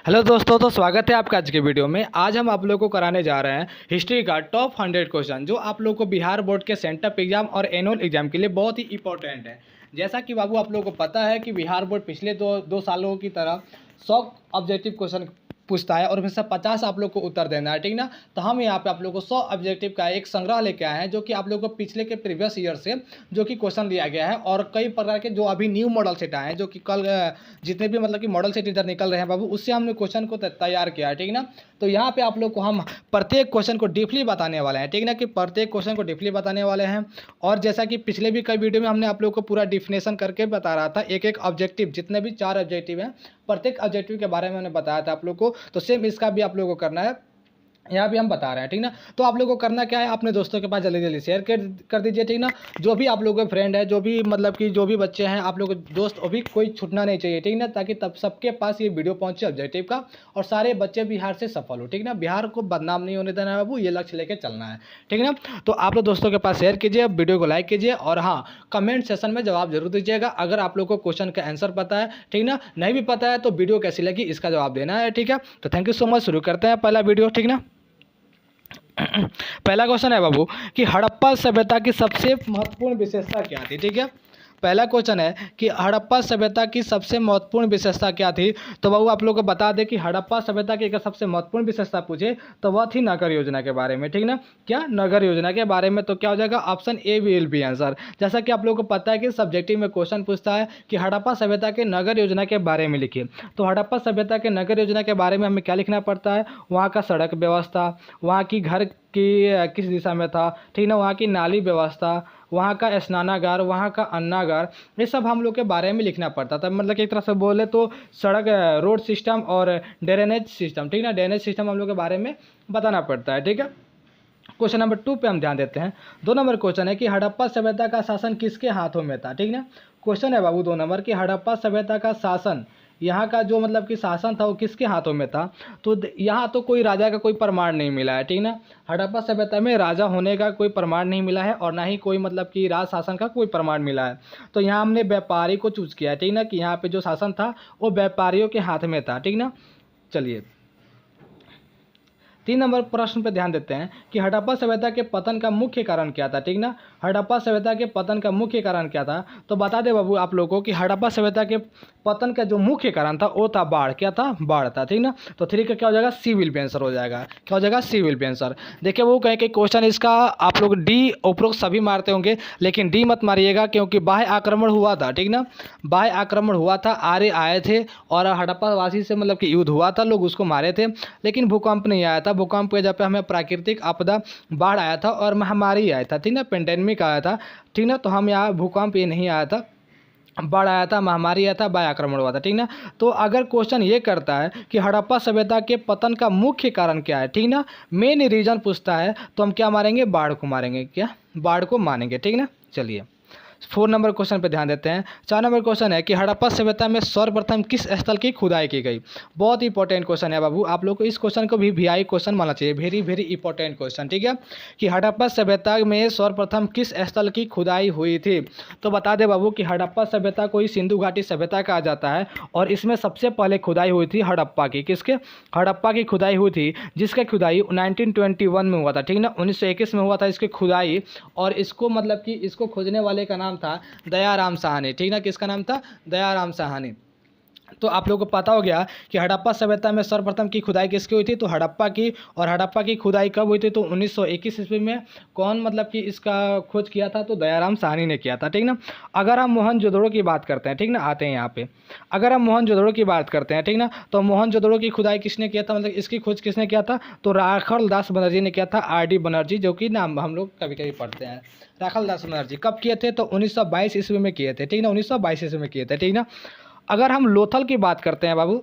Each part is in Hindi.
हेलो दोस्तों, तो स्वागत है आपका आज के वीडियो में। आज हम आप लोगों को कराने जा रहे हैं हिस्ट्री का टॉप 100 क्वेश्चन, जो आप लोगों को बिहार बोर्ड के सेंटअप एग्जाम और एनुअल एग्जाम के लिए बहुत ही इंपॉर्टेंट है। जैसा कि बाबू आप लोगों को पता है कि बिहार बोर्ड पिछले दो सालों की तरह 100 ऑब्जेक्टिव क्वेश्चन पूछता है और उसमें से 50 आप लोग को उत्तर देना है, ठीक ना। तो हम यहाँ पे आप लोगों को 100 ऑब्जेक्टिव का एक संग्रह लेके आए हैं, जो कि आप लोगों को पिछले के प्रीवियस ईयर से जो कि क्वेश्चन दिया गया है और कई प्रकार के जो अभी न्यू मॉडल सेट आए हैं, जो कि कल जितने भी मतलब कि मॉडल सेट इधर निकल रहे हैं बाबू, उससे हमने क्वेश्चन को तैयार किया है, ठीक ना। तो यहाँ पे आप लोग को हम प्रत्येक क्वेश्चन को डीपली बताने वाले हैं, ठीक ना, कि प्रत्येक क्वेश्चन को डीपली बताने वाले हैं। और जैसा कि पिछले भी कई वीडियो में हमने आप लोग को पूरा डिफिनेशन करके बता रहा था, एक एक ऑब्जेक्टिव, जितने भी 4 ऑब्जेक्टिव हैं, प्रत्येक ऑब्जेक्टिव के बारे में मैंने बताया था आप लोग को। तो सेम इसका भी आप लोगों को करना है, यहाँ भी हम बता रहे हैं, ठीक ना। तो आप लोगों को करना क्या है, अपने दोस्तों के पास जल्दी जल्दी शेयर कर दीजिए, ठीक ना। जो भी आप लोगों के फ्रेंड है, जो भी मतलब कि जो भी बच्चे हैं, आप लोग दोस्त, अभी कोई छूटना नहीं चाहिए, ठीक ना, ताकि तब सबके पास ये वीडियो पहुंचे ऑब्जेक्टिव का और सारे बच्चे बिहार से सफल हो, ठीक ना। बिहार को बदनाम नहीं होने देना है बाबू, ये लक्ष्य लेके चलना है, ठीक ना। तो आप लोग दोस्तों के पास शेयर कीजिए, वीडियो को लाइक कीजिए और हाँ, कमेंट सेशन में जवाब जरूर दीजिएगा अगर आप लोग को क्वेश्चन का आंसर पता है, ठीक ना। नहीं भी पता है तो वीडियो कैसी लगी इसका जवाब देना है, ठीक है। तो थैंक यू सो मच। शुरू करते हैं पहला वीडियो, ठीक ना। पहला क्वेश्चन है बाबू कि हड़प्पा सभ्यता की सबसे महत्वपूर्ण विशेषता क्या थी, ठीक है। पहला क्वेश्चन है कि हड़प्पा सभ्यता की सबसे महत्वपूर्ण विशेषता क्या थी। तो बाबू आप लोगों को बता दें कि हड़प्पा सभ्यता की अगर सबसे महत्वपूर्ण विशेषता पूछे तो वह थी नगर योजना के बारे में, ठीक ना। क्या नगर योजना के बारे में, तो क्या हो जाएगा, option A will be answer. जैसा कि आप लोगों को पता है कि सब्जेक्टिव में क्वेश्चन पूछता है कि हड़प्पा सभ्यता के नगर योजना के बारे में लिखिए। तो हड़प्पा सभ्यता के नगर योजना के बारे में हमें क्या लिखना पड़ता है, वहाँ का सड़क व्यवस्था, वहाँ की घर की किस दिशा में था, ठीक ना, वहाँ की नाली व्यवस्था, वहाँ का स्नानागार, वहाँ का अन्नागार, ये सब हम लोग के बारे में लिखना पड़ता था। मतलब कि एक तरह से बोले तो सड़क, रोड सिस्टम और ड्रेनेज सिस्टम, ठीक ना, ड्रेनेज सिस्टम हम लोग के बारे में बताना पड़ता है, ठीक है। क्वेश्चन नंबर 2 पे हम ध्यान देते हैं। 2 नंबर क्वेश्चन है कि हड़प्पा सभ्यता का शासन किसके हाथों में था, ठीक ना। क्वेश्चन है बाबू 2 नंबर कि हड़प्पा सभ्यता का शासन, यहाँ का जो मतलब कि शासन था वो किसके हाथों में था। तो यहाँ तो कोई राजा का कोई प्रमाण नहीं मिला है, ठीक ना। हड़प्पा सभ्यता में राजा होने का कोई प्रमाण नहीं मिला है और ना ही कोई मतलब कि राज शासन का कोई प्रमाण मिला है। तो यहाँ हमने व्यापारी को चूज किया है, ठीक ना, कि यहाँ पे जो शासन था वो व्यापारियों के हाथ में था, ठीक ना। चलिए 3 नंबर प्रश्न पे ध्यान देते हैं कि हड़प्पा सभ्यता के पतन का मुख्य कारण क्या था, ठीक ना। हड़प्पा सभ्यता के पतन का मुख्य कारण क्या था। तो बता दे बाबू आप लोगों को कि हड़प्पा सभ्यता के पतन का जो मुख्य कारण था वो था बाढ़। क्या था, बाढ़ था, ठीक ना। तो 3 का क्या हो जाएगा, सी विल बी आंसर हो जाएगा। क्या हो जाएगा, सी विल बी आंसर। देखिए वो कहें कि क्वेश्चन इसका आप लोग डी उपरोक्त सभी मारते होंगे, लेकिन डी मत मारिएगा क्योंकि बाह्य आक्रमण हुआ था, ठीक ना। बाह्य आक्रमण हुआ था, आर्य आए थे और हड़प्पा वासी से मतलब कि युद्ध हुआ था, लोग उसको मारे थे, लेकिन भूकंप नहीं आया था। भूकंप के जगह पे हमें प्राकृतिक आपदा बाढ़ आया था और महामारी आया था, ठीक ना, पेंडेमिक आया था, ठीक ना। तो हम यहाँ भूकंप ये नहीं आया था, बाढ़ आया था, महामारी आया था, बाह्य आक्रमण हुआ था, ठीक ना। तो अगर क्वेश्चन ये करता है कि हड़प्पा सभ्यता के पतन का मुख्य कारण क्या है, ठीक ना, मेन रीजन पूछता है, तो हम क्या मारेंगे, बाढ़ को मारेंगे, क्या, बाढ़ को मानेंगे, ठीक ना। चलिए 4 नंबर क्वेश्चन पे ध्यान देते हैं। 4 नंबर क्वेश्चन है कि हड़प्पा सभ्यता में सर्वप्रथम किस स्थल की खुदाई की गई। बहुत इंपॉर्टेंट क्वेश्चन है बाबू, आप लोग को इस क्वेश्चन को भी वीआई क्वेश्चन मानना चाहिए, वेरी वेरी इंपॉर्टेंट क्वेश्चन, ठीक है। कि हड़प्पा सभ्यता में सर्वप्रथम किस स्थल की खुदाई हुई थी। तो बता दे बाबू कि हड़प्पा सभ्यता को ही सिंधु घाटी सभ्यता कहा जाता है और इसमें सबसे पहले खुदाई हुई थी हड़प्पा की। किसके, हड़प्पा की खुदाई हुई थी, जिसका खुदाई 1921 में हुआ था, ठीक ना, 1921 में हुआ था इसकी खुदाई। और इसको मतलब कि इसको खोजने वाले का नाम था दयाराम साहनी, ठीक ना। किसका नाम था, दयाराम साहनी। तो आप लोगों को पता हो गया कि हड़प्पा सभ्यता में सर्वप्रथम की खुदाई किसकी हुई थी, तो हड़प्पा की। और हड़प्पा की खुदाई कब हुई थी, तो 1921 ईस्वी में। कौन मतलब कि इसका खोज किया था, तो दयाराम साहनी ने किया था, ठीक ना। अगर हम मोहनजोदड़ो की बात करते हैं, ठीक ना, आते हैं यहाँ पे, अगर हम मोहनजोदड़ो की बात करते हैं, ठीक ना, तो मोहनजोदड़ो की खुदाई किसने किया था, मतलब इसकी खोज किसने किया था, तो राखल दास बनर्जी ने किया था, RD बनर्जी, जो कि नाम हम लोग कभी कभी पढ़ते हैं। राखल दास बनर्जी कब किए थे, तो 1922 ईस्वी में किए थे, ठीक ना, 1922 ईस्वी में किए थे, ठीक ना। अगर हम लोथल की बात करते हैं बाबू,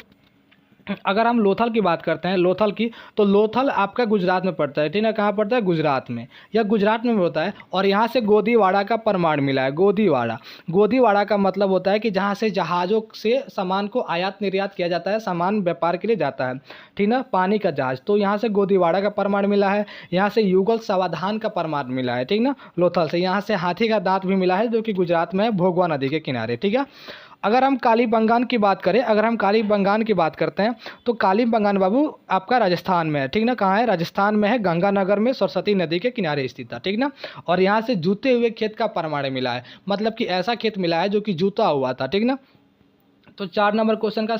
अगर हम लोथल की बात करते हैं, लोथल की, तो लोथल आपका गुजरात में पड़ता है, ठीक ना। कहाँ पड़ता है, गुजरात में, या गुजरात में होता है। और यहाँ से गोदीवाड़ा का प्रमाण मिला है, गोदीवाड़ा। गोदीवाड़ा का मतलब होता है कि जहाँ से जहाज़ों से सामान को आयात निर्यात किया जाता है, सामान व्यापार के लिए जाता है, ठीक ना, पानी का जहाज़। तो यहाँ से गोदीवाड़ा का प्रमाण मिला है। यहाँ से युगल सावधान का प्रमाण मिला है, ठीक ना, लोथल से। यहाँ से हाथी का दांत भी मिला है, जो कि गुजरात में है, भोगवा नदी के किनारे, ठीक है। अगर हम कालीबंगान की बात करें, अगर हम कालीबंगान की बात करते हैं तो कालीबंगान बाबू आपका राजस्थान में है, ठीक ना। कहाँ है? राजस्थान में है, गंगानगर में सरस्वती नदी के किनारे स्थित है, ठीक ना। और यहाँ से जूते हुए खेत का प्रमाण मिला है, मतलब कि ऐसा खेत मिला है जो कि जूता हुआ था, ठीक ना। तो 4 नंबर क्वेश्चन का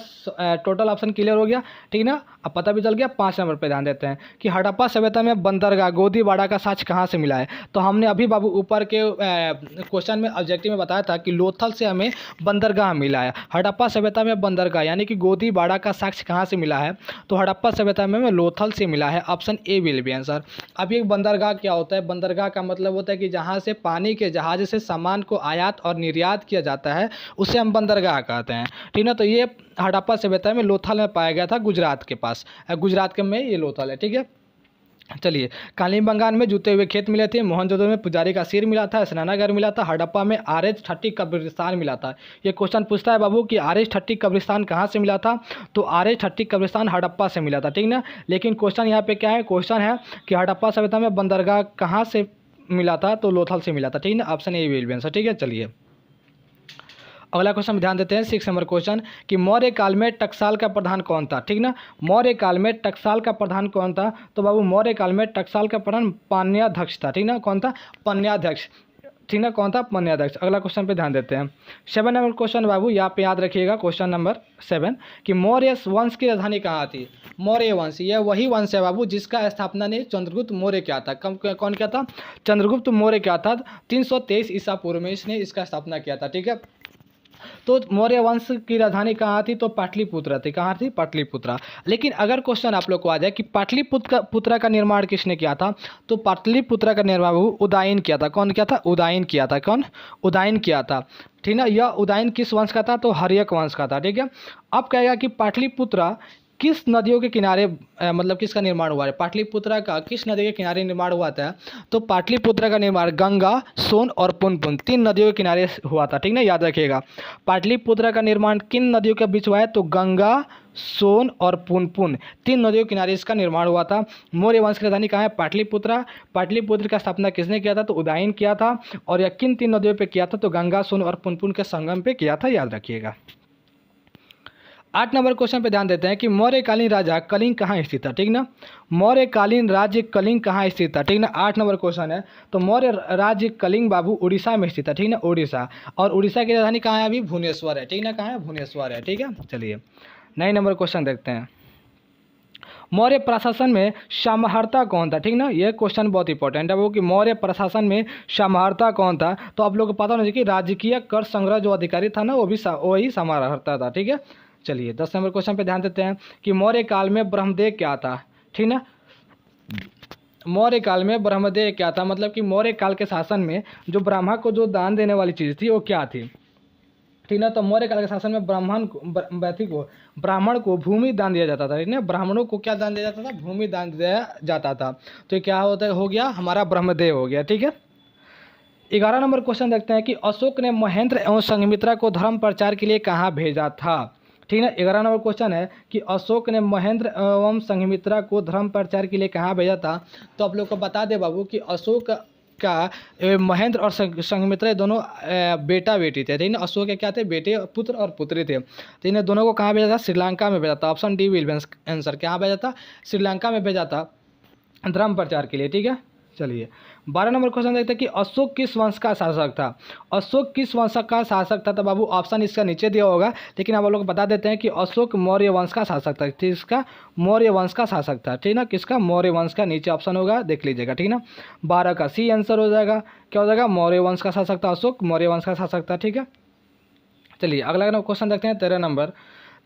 टोटल ऑप्शन क्लियर हो गया, ठीक ना। अब पता भी चल गया। 5 नंबर पे ध्यान देते हैं कि हड़प्पा सभ्यता में बंदरगाह गोदीबाड़ा का साक्ष्य कहाँ से मिला है। तो हमने अभी बाबू ऊपर के क्वेश्चन में ऑब्जेक्टिव में बताया था कि लोथल से हमें बंदरगाह मिला है। हड़प्पा सभ्यता में बंदरगाह यानी कि गोदीबाड़ा का साक्ष्य कहाँ से मिला है, तो हड़प्पा सभ्यता में लोथल से मिला है। Option A will be answer. अब ये बंदरगाह क्या होता है? बंदरगाह का मतलब होता है कि जहाँ से पानी के जहाज से सामान को आयात और निर्यात किया जाता है, उसे हम बंदरगाह कहते हैं, ठीक ना। तो ये हड़प्पा सभ्यता में लोथल में पाया गया था, गुजरात के पास, गुजरात के में ये लोथल है, ठीक है। चलिए, कालीबंगान में जूते हुए खेत मिले थे, मोहनजोदड़ो में पुजारी का सिर मिला था, स्नानागार मिला था, हड़प्पा में RH30 कब्रिस्तान मिला था। ये क्वेश्चन पूछता है बाबू कि RH30 कब्रिस्तान कहाँ से मिला था, तो RH30 कब्रिस्तान हड़प्पा से मिला था, ठीक ना। लेकिन क्वेश्चन यहाँ पे क्या है? क्वेश्चन है कि हड़प्पा सभ्यता में बंदरगाह कहाँ से मिला था, तो लोथल से मिला था, ठीक ना। Option A will be answer, ठीक है। चलिए, अगला क्वेश्चन ध्यान देते हैं। 6 नंबर क्वेश्चन कि मौर्य काल में टकसाल का प्रधान कौन था, ठीक ना। मौर्य काल में टकसाल का प्रधान कौन था, तो बाबू मौर्य काल में टकसाल का प्रधान पान्याध्यक्ष था, ठीक ना। कौन था? पन्याध्यक्ष, ठीक ना। कौन था? पन्याध्यक्ष। अगला क्वेश्चन पे ध्यान देते हैं। 7 नंबर क्वेश्चन बाबू यहाँ पे याद रखिएगा, क्वेश्चन नंबर 7 कि मौर्य वंश की राजधानी कहाँ थी। मौर्य वंश, यह वही वंश है बाबू जिसका स्थापना ने चंद्रगुप्त मौर्य किया था। कौन किया था? चंद्रगुप्त मौर्य किया था। 323 ईसा पूर्व में इसने इसका स्थापना किया था, ठीक है। तो मौर्य वंश की राजधानी कहाँ थी, तो पाटलिपुत्र थी। कहाँ थी? पाटलिपुत्रा। लेकिन अगर क्वेश्चन आप लोग को आ जाए कि पाटलिपुत्र का निर्माण किसने किया था, तो पाटलिपुत्र का निर्माण उदयन किया था। कौन किया था? उदयन किया था। कौन? उदयन किया था, ठीक ना। यह उदयन किस वंश का था, तो हर्यक वंश का था, ठीक है। अब कहेगा कि पाटलिपुत्र किस नदियों के किनारे मतलब किसका निर्माण हुआ है? पाटलिपुत्र का किस नदी के किनारे निर्माण हुआ था, तो पाटलिपुत्र का निर्माण गंगा, सोन और पुनपुन 3 नदियों के किनारे हुआ था, ठीक ना। याद रखिएगा, पाटलिपुत्र का निर्माण किन नदियों के बीच हुआ है, तो गंगा, सोन और पुनपुन 3 नदियों के किनारे इसका निर्माण हुआ था। मौर्य वंश की राजधानी कहाँ है? पाटलिपुत्र। पाटलिपुत्र का स्थापना किसने किया था, तो उदयन किया था। और यह किन 3 नदियों पर किया था, तो गंगा, सोन और पुनपुन के संगम पे किया था। याद रखिएगा। 8 नंबर क्वेश्चन पे ध्यान देते हैं कि मौर्यकालीन राजा कलिंग कहाँ स्थित था, ठीक ना। मौर्यकालीन राज्य कलिंग कहाँ स्थित था, ठीक ना। 8 नंबर क्वेश्चन है। तो मौर्य राज्य कलिंग बाबू उड़ीसा में स्थित है, ठीक ना। उड़ीसा। और उड़ीसा की राजधानी कहाँ है? अभी भुवनेश्वर है, ठीक ना। कहाँ है? भुवनेश्वर है, ठीक है। चलिए, 9 नंबर क्वेश्चन देखते हैं। मौर्य प्रशासन में समाहर्ता कौन था, ठीक ना। यह क्वेश्चन बहुत इंपॉर्टेंट है वो कि मौर्य प्रशासन में समाहर्ता कौन था। तो आप लोग को पता होना चाहिए कि राजकीय कर संग्रह जो अधिकारी था ना, वो भी वही समाहर्ता था, ठीक है। चलिए, 10 नंबर क्वेश्चन पे ध्यान देते हैं कि मौर्य काल में ब्रह्मदेव क्या था, ठीक ना। मौर्य काल में ब्रह्मदेव क्या था, मतलब कि मौर्य काल के शासन में जो ब्रह्मा को जो दान देने वाली चीज़ थी वो क्या थी, ठीक ना। तो मौर्य काल के शासन में ब्राह्मण को भूमि दान दिया जाता था, ठीक ना। ब्राह्मणों को क्या दान दिया जाता था? भूमि दान दिया जाता था। तो ये क्या हो गया? हमारा ब्रह्मदेव हो गया, ठीक है। 11 नंबर क्वेश्चन देखते हैं कि अशोक ने महेंद्र एवं संघमित्रा को धर्म प्रचार के लिए कहाँ भेजा था, ठीक है। 11 नंबर क्वेश्चन है कि अशोक ने महेंद्र एवं संघमित्रा को धर्म प्रचार के लिए कहाँ भेजा था। तो आप लोग को बता दे बाबू कि अशोक का महेंद्र और संघमित्रा दोनों बेटा बेटी थे, ठीक है। अशोक के क्या थे? बेटे, पुत्र और पुत्री थे। तो इन्हें दोनों को कहाँ भेजा था? श्रीलंका में भेजा था। Option D will be answer. कहाँ भेजा था? श्रीलंका में भेजा था धर्म प्रचार के लिए, ठीक है। चलिए, 12 नंबर क्वेश्चन देखते हैं कि अशोक किस वंश का शासक था। अशोक किस वंश का शासक था, तो बाबू ऑप्शन इसका नीचे दिया होगा, लेकिन आप लोग बता देते हैं कि अशोक मौर्य वंश का शासक था। किसका? मौर्य वंश का शासक था, ठीक ना। किसका? मौर्य वंश का। नीचे ऑप्शन होगा, देख लीजिएगा, ठीक ना। 12 का सी आंसर हो जाएगा। क्या हो जाएगा? मौर्य वंश का शासक था अशोक, मौर्य वंश का शासक था, ठीक है। चलिए, अगला क्वेश्चन देखते हैं।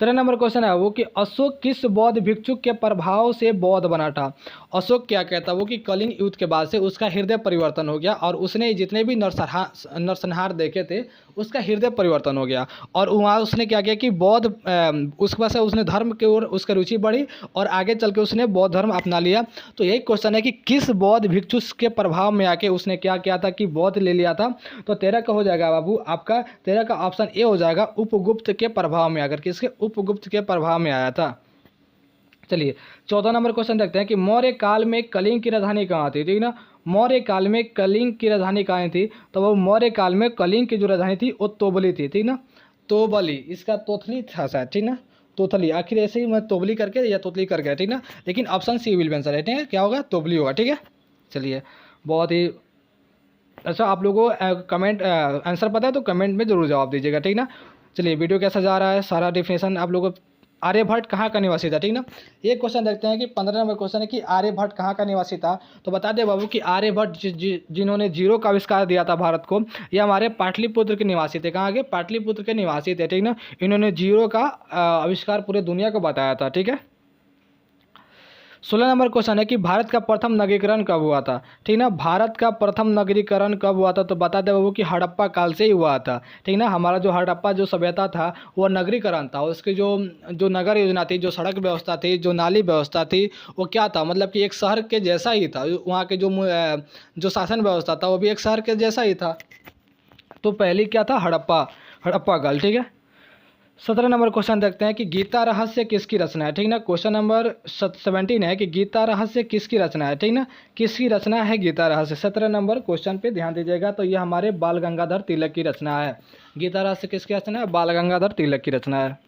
13 नंबर क्वेश्चन है वो कि अशोक किस बौद्ध भिक्षुक के प्रभाव से बौद्ध बना था। अशोक क्या कहता है वो कि कलिंग युद्ध के बाद से उसका हृदय परिवर्तन हो गया और उसने जितने भी नरसंहार देखे थे उसका हृदय परिवर्तन हो गया। और वहाँ उसने क्या किया कि बौद्ध उसके बाद से उसने धर्म की ओर उसकी रुचि बढ़ी और आगे चल के उसने बौद्ध धर्म अपना लिया। तो यही क्वेश्चन है कि किस बौद्ध भिक्षु के प्रभाव में आके उसने क्या किया था कि बौद्ध ले लिया था। तो 13 का हो जाएगा बाबू आपका, 13 का ऑप्शन ए हो जाएगा, उपगुप्त के प्रभाव में आकर। किसके? उपगुप्त के प्रभाव में आया था। चलिए, 14 नंबर क्वेश्चन देखते हैं कि मौर्य काल में कलिंग की राजधानी कहाँ थी, ठीक ना। मौर्य काल में कलिंग की राजधानी कहाँ थी, तो वो मौर्य काल में कलिंग की जो राजधानी थी वो तोबली थी, ठीक ना। तोबली, इसका तोतली था शायद, ठीक ना, तोतली, आखिर ऐसे ही मैं तोबली करके या तोतली करके, ठीक ना, लेकिन option C will be answer है, ठीक है, क्या होगा, तोबली होगा, ठीक है। चलिए, बहुत ही अच्छा, आप लोगों को कमेंट आंसर पता है तो कमेंट में जरूर जवाब दीजिएगा, ठीक ना। चलिए, वीडियो कैसा जा रहा है, सारा डिफिनेशन आप लोगों को। आर्यभट्ट कहाँ का निवासी था, ठीक ना। एक क्वेश्चन देखते हैं कि 15 नंबर क्वेश्चन है कि आर्यभट्ट कहाँ का निवासी था। तो बता दे बाबू कि आर्यभट्ट जिन्होंने जीरो का आविष्कार दिया था भारत को, ये हमारे पाटलिपुत्र के निवासी थे। कहाँ के, पाटलिपुत्र के निवासी थे, ठीक ना। इन्होंने जीरो का आविष्कार पूरे दुनिया को बताया था, ठीक है। 16 नंबर क्वेश्चन है कि भारत का प्रथम नगरीकरण कब हुआ था, ठीक ना। भारत का प्रथम नगरीकरण कब हुआ था। तो बता दे बाबू कि हड़प्पा काल से ही हुआ था, ठीक ना। हमारा जो हड़प्पा जो सभ्यता था वो नगरीकरण था। उसकी जो जो नगर योजना थी, जो सड़क व्यवस्था थी, जो नाली व्यवस्था थी, वो क्या था, मतलब कि एक शहर के जैसा ही था। वहाँ के जो शासन व्यवस्था था वो भी एक शहर के जैसा ही था। तो पहली क्या था, हड़प्पा काल, ठीक है। 17 नंबर क्वेश्चन देखते हैं कि गीता रहस्य किसकी रचना है, ठीक ना। क्वेश्चन नंबर 17 है कि गीता रहस्य किसकी रचना है, ठीक ना। किसकी रचना है गीता रहस्य। 17 नंबर क्वेश्चन पे ध्यान दीजिएगा। तो ये हमारे बाल गंगाधर तिलक की रचना है। गीता रहस्य किसकी रचना है, बाल गंगाधर तिलक की रचना है।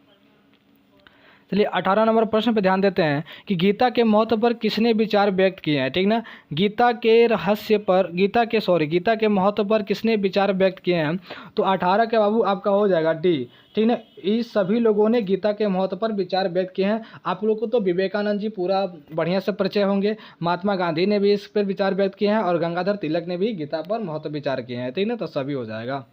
चलिए, 18 नंबर प्रश्न पे ध्यान देते हैं कि गीता के महत्व पर किसने विचार व्यक्त किए हैं, ठीक ना। गीता के महत्व पर किसने विचार व्यक्त किए हैं। तो 18 के बाबू आपका हो जाएगा डी, ठीक ना। इस सभी लोगों ने गीता के महत्व पर विचार व्यक्त किए हैं। आप लोगों को तो विवेकानंद जी पूरा बढ़िया से परिचय होंगे, महात्मा गांधी ने भी इस पर विचार व्यक्त किए हैं और गंगाधर तिलक ने भी गीता पर महत्व विचार किए हैं, ठीक ना। तो सभी हो जाएगा।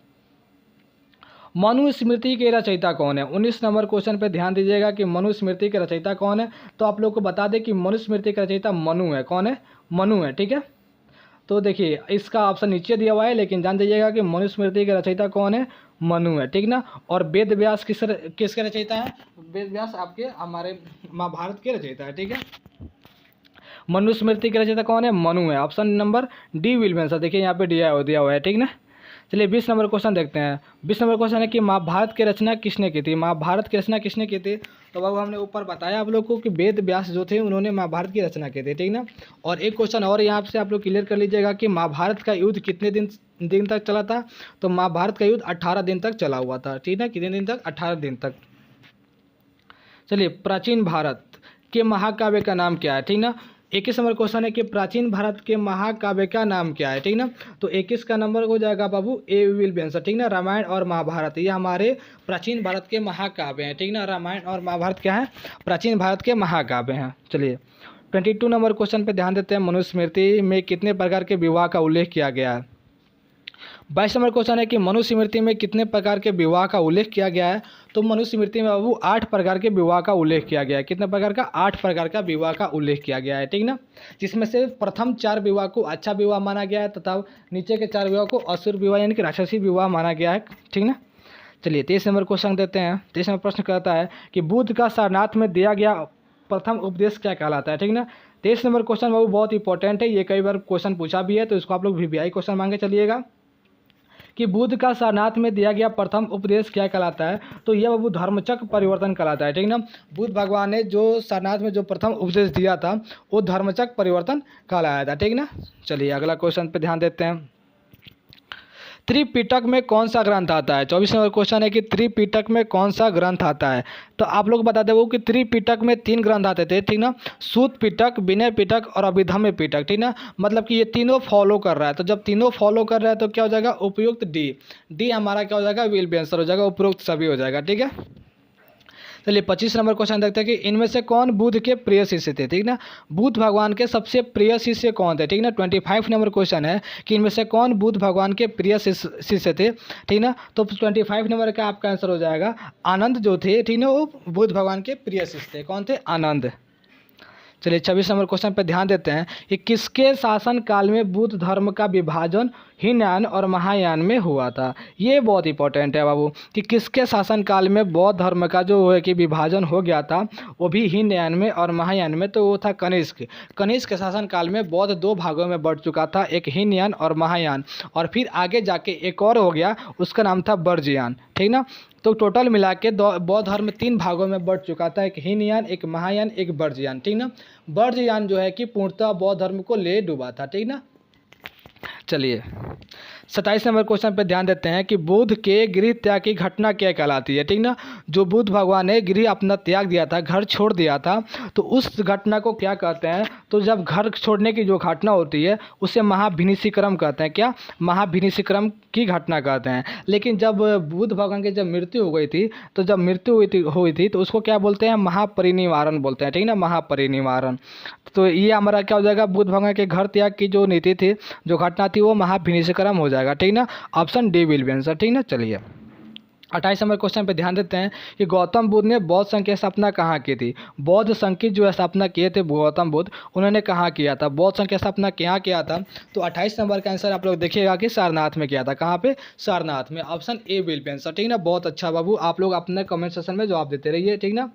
मनुस्मृति के रचयिता कौन है। 19 नंबर क्वेश्चन पे ध्यान दीजिएगा कि मनुस्मृति के रचयिता कौन है। तो आप लोग को बता दें कि मनुस्मृति के रचयिता मनु है। कौन है, मनु है, ठीक है। तो देखिए, इसका ऑप्शन नीचे दिया हुआ है, लेकिन जान दीजिएगा कि मनुस्मृति के रचयिता कौन है, मनु है, ठीक ना। और वेद व्यास किसके रचयिता है, वेद व्यास आपके हमारे महाभारत के रचयिता है, ठीक है। मनुस्मृति के रचयिता कौन है, मनु है। Option number D will be answer, देखिए यहाँ पे दिया हुआ है, ठीक ना। चलिए, 20 नंबर क्वेश्चन देखते हैं। 20 नंबर क्वेश्चन है कि महाभारत की रचना किसने की थी। महाभारत की रचना किसने की थी। तो बाबू हमने ऊपर बताया आप लोग को कि वेद व्यास जो थे उन्होंने महाभारत की रचना की थी, ठीक ना। और एक क्वेश्चन और यहाँ से आप लोग क्लियर कर लीजिएगा कि महाभारत का युद्ध कितने दिन तक चला था। तो महाभारत का युद्ध 18 दिन तक चला हुआ था, ठीक है। कितने दिन तक, 18 दिन तक। चलिए, प्राचीन भारत के महाकाव्य का नाम क्या है, ठीक ना। 21 नंबर क्वेश्चन है कि प्राचीन भारत के महाकाव्य का नाम क्या है, ठीक ना। तो 21 का नंबर हो जाएगा बाबू ए विल बी आंसर, ठीक ना। रामायण और महाभारत ये हमारे प्राचीन भारत के महाकाव्य हैं, ठीक ना। रामायण और महाभारत क्या है, प्राचीन भारत के महाकाव्य हैं। चलिए, 22 नंबर क्वेश्चन पे ध्यान देते हैं। मनुस्मृति में कितने प्रकार के विवाह का उल्लेख किया गया है। 22 नंबर क्वेश्चन है कि मनुस्मृति में कितने प्रकार के विवाह का उल्लेख किया गया है। तो मनुस्मृति में बाबू 8 प्रकार के विवाह का उल्लेख किया गया है। कितने प्रकार का, 8 प्रकार का विवाह का उल्लेख किया गया है, ठीक ना। जिसमें से प्रथम 4 विवाह को अच्छा विवाह माना गया है तथा नीचे के 4 विवाह को असुर विवाह यानी कि राक्षसी विवाह माना गया है, ठीक ना। चलिए, 23 नंबर क्वेश्चन देते हैं। 23 नंबर प्रश्न कहता है कि बुद्ध का सारनाथ में दिया गया प्रथम उपदेश क्या कहलाता है, ठीक ना। 23 नंबर क्वेश्चन बाबू बहुत इंपॉर्टेंट है, ये कई बार क्वेश्चन पूछा भी है, तो इसको आप लोग VVI क्वेश्चन मांगे चलिएगा कि बुद्ध का सारनाथ में दिया गया प्रथम उपदेश क्या कहलाता है। तो यह बाबू धर्मचक्र परिवर्तन कहलाता है, ठीक ना। बुद्ध भगवान ने जो सारनाथ में जो प्रथम उपदेश दिया था वो धर्मचक्र परिवर्तन कहलाया था, ठीक ना। चलिए, अगला क्वेश्चन पे ध्यान देते हैं। त्रिपिटक में कौन सा ग्रंथ आता है। 24 नंबर क्वेश्चन है कि त्रिपिटक में कौन सा ग्रंथ आता है। तो आप लोग बता दें कि त्रिपिटक में 3 ग्रंथ आते थे, ठीक ना। सूत पिटक, विनय पिटक और अभिधम्य पिटक, ठीक ना। मतलब कि ये तीनों फॉलो कर रहा है। तो जब तीनों फॉलो कर रहा है तो क्या हो जाएगा, उपयुक्त डी हमारा क्या हो जाएगा, विल बी आंसर हो जाएगा, उपयुक्त सभी हो जाएगा, ठीक है। चलिए, 25 नंबर क्वेश्चन देखते हैं कि इनमें से कौन बुद्ध के प्रिय शिष्य थे, ठीक ना। बुद्ध भगवान के सबसे प्रिय शिष्य कौन थे, ठीक ना। 25 नंबर क्वेश्चन है कि इनमें से कौन बुद्ध भगवान के प्रिय शिष्य थे, ठीक ना। तो 25 नंबर का आपका आंसर हो जाएगा आनंद जो थे, ठीक ना, वो बुद्ध भगवान के प्रिय शिष्य थे। कौन थे, आनंद। चलिए, 26 नंबर क्वेश्चन पर ध्यान देते हैं कि किसके शासन काल में बुद्ध धर्म का विभाजन हीनयान और महायान में हुआ था। ये बहुत इंपॉर्टेंट है बाबू कि किसके शासन काल में बौद्ध धर्म का जो है कि विभाजन हो गया था, वो भी हीनयान में और महायान में। तो वो था कनिष्क। कनिष्क के शासन काल में बौद्ध 2 भागों में बढ़ चुका था, एक हीनयान और महायान, और फिर आगे जाके एक और हो गया, उसका नाम था वर्जयान, ठीक ना। तो टोटल मिला के बौद्ध धर्म 3 भागों में बढ़ चुका था, एक हीनयान, एक महायान, एक वर्जयान, ठीक ना। वर्जयान जो है कि पूर्णतः बौद्ध धर्म को ले डूबा था, ठीक ना। चलिए, 27 नंबर क्वेश्चन पे ध्यान देते हैं कि बुद्ध के गृह त्याग की घटना क्या कहलाती है, ठीक ना। जो बुद्ध भगवान ने गृह अपना त्याग दिया था, घर छोड़ दिया था, तो उस घटना को क्या कहते हैं? तो जब घर छोड़ने की जो घटना होती है उसे महाभिनिषिक्रम कहते हैं। क्या? महाभिनिषिक्रम की घटना कहते हैं। लेकिन जब बुद्ध भगवान की जब मृत्यु हो गई थी, तो जब मृत्यु हुई थी तो उसको क्या बोलते हैं? महापरिनिर्वाण बोलते हैं, ठीक ना, महापरिनिर्वाण। तो ये हमारा क्या हो जाएगा? बुद्ध भगवान के घर त्याग की जो नीति थी, जो घटना थी, वो महाभिनिषिक्रम हो जाएगा, ठीक ना। Option D will be answer, ठीक ना। चलिए 28 नंबर क्वेश्चन पे ध्यान देते हैं कि गौतम बुद्ध ने बौद्ध संघ की स्थापना कहाँ की थी? बौद्ध संघ की जो स्थापना किए थे गौतम बुद्ध, उन्होंने कहाँ किया था? बौद्ध संघ की स्थापना क्या किया था? तो 28 नंबर का आंसर आप लोग देखिएगा कि सारनाथ में किया था। कहाँ पे? सारनाथ में। Option A will be answer, ठीक ना। बहुत अच्छा बाबू, आप लोग अपने कमेंट सेक्शन में जवाब देते रहिए, ठीक ना।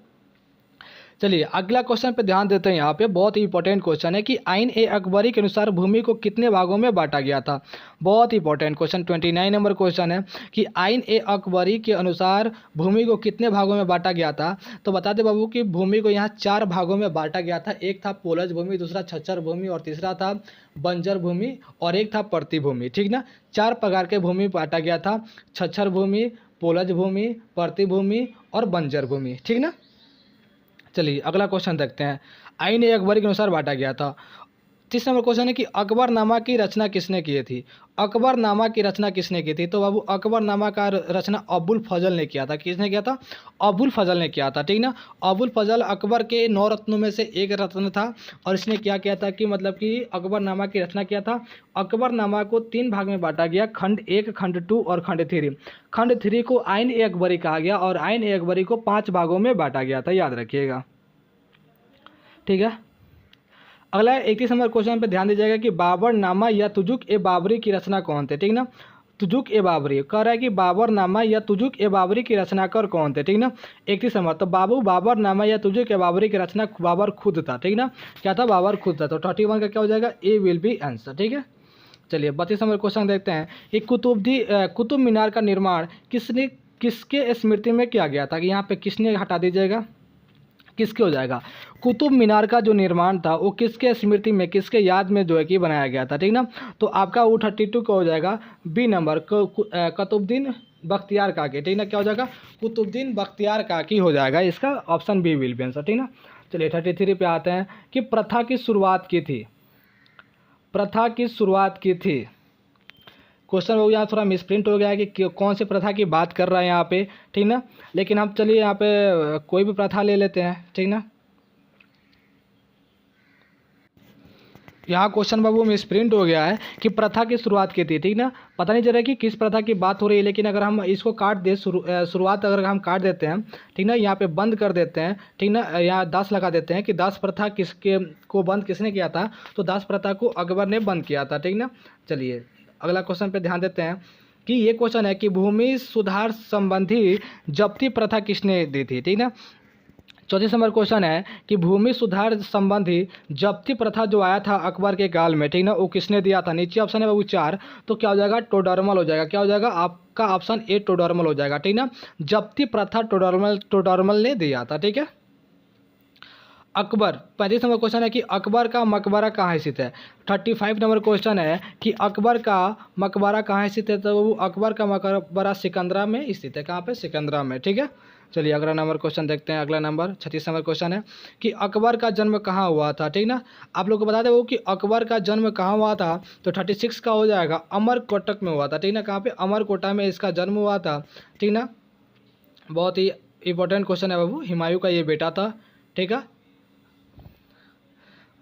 चलिए अगला क्वेश्चन पे ध्यान देते हैं। यहाँ पे बहुत ही इंपॉर्टेंट क्वेश्चन है कि आइन ए अकबरी के अनुसार भूमि को कितने भागों में बांटा गया था? बहुत इंपॉर्टेंट क्वेश्चन, 29 नंबर क्वेश्चन है कि आइन ए अकबरी के अनुसार भूमि को कितने भागों में बांटा गया था? तो बता दे बाबू कि भूमि को यहाँ 4 भागों में बांटा गया था। एक था पोलज भूमि, दूसरा छच्चर भूमि और तीसरा था बंजर भूमि और एक था परती भूमि, ठीक ना। 4 प्रकार के भूमि बांटा गया था, छच्चर भूमि, पोलज भूमि, परती भूमि और बंजर भूमि, ठीक ना। चलिए अगला क्वेश्चन देखते हैं। आइन ए अकबरी के अनुसार बांटा गया था। 30 नंबर क्वेश्चन है कि अकबरनामा की रचना किसने की थी? अकबरनामा की रचना किसने की थी? तो बाबू अकबरनामा का रचना अबुल फजल ने किया था। किसने किया था? अबुल फजल ने किया था, ठीक ना। अबुल फजल अकबर के 9 रत्नों में से एक रत्न था और इसने क्या किया था कि मतलब कि अकबरनामा की रचना किया था। अकबरनामा को 3 भाग में बांटा गया, खंड 1, खंड 2 और खंड 3। खंड 3 को आइन ए अकबरी कहा गया और आइन ए अकबरी को 5 भागों में बांटा गया था, याद रखिएगा, ठीक है। अगला 31 नंबर क्वेश्चन पे ध्यान दीजिएगा कि बाबरनामा या तुजुक ए बाबरी की रचना कौन थे, ठीक ना। तुजुक ए बाबरी कह रहा है कि बाबरनामा या तुजुक ए बाबरी की रचनाकार कौन थे, ठीक ना। 31 नंबर, तो बाबू बाबरनामा या तुजुक ए बाबरी की रचना बाबर खुद था, ठीक ना। क्या था? बाबर खुद था। तो 31 का क्या हो जाएगा? ए विल बी आंसर, ठीक है। चलिए 32 नंबर क्वेश्चन देखते हैं कि कुतुब मीनार का निर्माण किसके स्मृति में किया गया था? कि यहाँ पे किसने हटा दीजिएगा, किसके हो जाएगा? कुतुब मीनार का जो निर्माण था वो किसके स्मृति में, किसके याद में जो है कि बनाया गया था, ठीक ना। तो आपका वो 32 का हो जाएगा बी नंबर, कुतुबुद्दीन बख्तियार काकी, ठीक ना। क्या हो जाएगा? कुतुबुद्दीन बख्तियार काकी हो जाएगा, इसका option B will be answer, ठीक ना। चलिए 33 पे आते हैं कि प्रथा की शुरुआत की थी। प्रथा की शुरुआत की थी। क्वेश्चन हो गया थोड़ा मिसप्रिंट हो गया है कि कौन सी प्रथा की बात कर रहा है यहाँ पे, ठीक ना। लेकिन हम चलिए यहाँ पे कोई भी प्रथा ले लेते हैं, ठीक ना। यहाँ क्वेश्चन बाबू मिसप्रिंट हो गया है कि प्रथा की शुरुआत की थी, ठीक ना। पता नहीं चल रहा है कि किस प्रथा की बात हो रही है, लेकिन अगर हम इसको काट दे शुरुआत अगर हम काट देते हैं, ठीक ना, यहाँ पे बंद कर देते हैं, ठीक ना, यहाँ दास लगा देते हैं कि दास प्रथा किसके को बंद किसने किया था? तो दास प्रथा को अकबर ने बंद किया था, ठीक ना। चलिए अगला क्वेश्चन पे ध्यान देते हैं कि ये क्वेश्चन है कि भूमि सुधार संबंधी जब्ती प्रथा किसने दी थी, ठीक ना। 34 नंबर क्वेश्चन है कि भूमि सुधार संबंधी जब्ती प्रथा जो आया था अकबर के काल में, ठीक ना, वो किसने दिया था? नीचे ऑप्शन है बाबू 4, तो क्या हो जाएगा? टोडरमल हो जाएगा। क्या हो जाएगा? आपका ऑप्शन ए टोडरमल हो जाएगा, ठीक ना। जब्ती प्रथा टोडरमल ने दिया था, ठीक है। अकबर 35 नंबर क्वेश्चन है कि अकबर का मकबरा कहाँ स्थित है? 35 नंबर क्वेश्चन है कि अकबर का मकबरा कहाँ स्थित है? तो वो अकबर का मकबरा सिकंदरा में स्थित है। कहाँ पे? सिकंदरा में, ठीक है। चलिए अगला नंबर क्वेश्चन देखते हैं। अगला नंबर 36 नंबर क्वेश्चन है कि अकबर का जन्म कहाँ हुआ था, ठीक ना। आप लोग को बता दें वो कि अकबर का जन्म कहाँ हुआ था, तो 36 का हो जाएगा अमरकोटक में हुआ था, ठीक ना। कहाँ पे? अमरकोटा में इसका जन्म हुआ था, ठीक ना। बहुत ही इंपॉर्टेंट क्वेश्चन है बाबू, हुमायूं का ये बेटा था, ठीक है।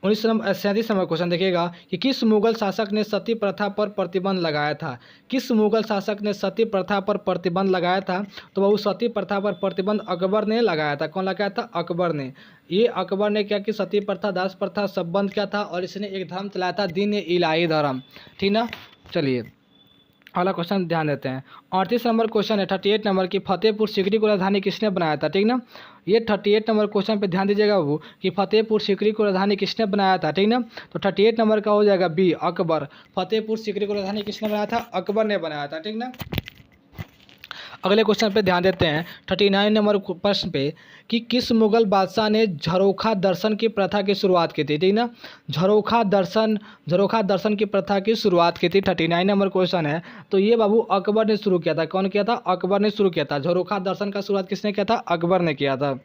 37 नंबर क्वेश्चन देखिएगा कि किस मुगल शासक ने सती प्रथा पर प्रतिबंध लगाया था? किस मुगल शासक ने सती प्रथा पर प्रतिबंध लगाया था? तो वो सती प्रथा पर प्रतिबंध अकबर ने लगाया था। कौन लगाया था? अकबर ने। ये अकबर ने क्या कि सती प्रथा, दास प्रथा सब बंद किया था और इसने एक धर्म चलाया था, दीन इलाही धर्म, ठीक ना। चलिए अगला क्वेश्चन ध्यान देते हैं। 38 नंबर क्वेश्चन है 38 नंबर की फतेहपुर सीकरी को राजधानी किसने बनाया था, ठीक ना। ये 38 नंबर क्वेश्चन पे ध्यान दीजिएगा बाबू कि फतेहपुर सीकरी को राजधानी किसने बनाया था, ठीक ना। तो 38 नंबर का हो जाएगा बी अकबर। फतेहपुर सीकरी को राजधानी किसने बनाया था? अकबर ने बनाया था, ठीक ना। अगले क्वेश्चन पे ध्यान देते हैं 39 नंबर प्रश्न पे कि किस मुगल बादशाह ने झरोखा दर्शन की प्रथा की शुरुआत की थी, ठीक ना। झरोखा दर्शन की प्रथा की शुरुआत की थी, 39 नंबर क्वेश्चन है। तो ये बाबू अकबर ने शुरू किया था। कौन किया था? अकबर ने शुरू किया था। झरोखा दर्शन का शुरुआत किसने किया था? अकबर ने किया था।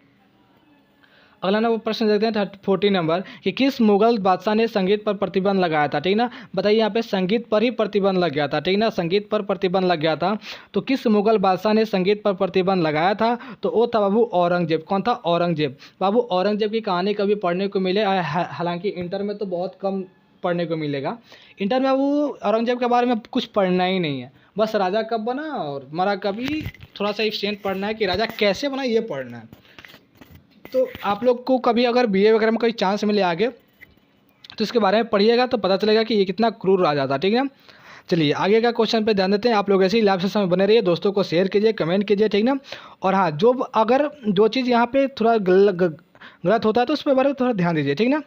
अगला नंबर प्रश्न देखते हैं 40 नंबर कि किस मुगल बादशाह ने संगीत पर प्रतिबंध लगाया था, ठीक ना। बताइए यहाँ पे संगीत पर ही प्रतिबंध लग गया था, ठीक ना, संगीत पर प्रतिबंध लग गया था। तो किस मुगल बादशाह ने संगीत पर प्रतिबंध लगाया था? तो वो था बाबू औरंगजेब। कौन था? औरंगजेब। बाबू औरंगजेब की कहानी कभी पढ़ने को मिले, हालांकि इंटर में तो बहुत कम पढ़ने को मिलेगा। इंटर में बाबू औरंगजेब के बारे में कुछ पढ़ना ही नहीं है, बस राजा कब बना और मरा कभी, थोड़ा सा एक्सटेंड पढ़ना है कि राजा कैसे बना ये पढ़ना है। तो आप लोग को कभी अगर बीए वगैरह में कोई चांस मिले आगे तो इसके बारे में पढ़िएगा तो पता चलेगा कि ये कितना क्रूर राजा था, ठीक है। चलिए आगे का क्वेश्चन पे ध्यान देते हैं। आप लोग ऐसे ही लाइव सेशन में बने रहिए, दोस्तों को शेयर कीजिए, कमेंट कीजिए, ठीक ना। और हाँ, अगर जो चीज़ यहाँ पे थोड़ा गलत होता है तो उस पर बारे में थोड़ा ध्यान दीजिए, ठीक ना,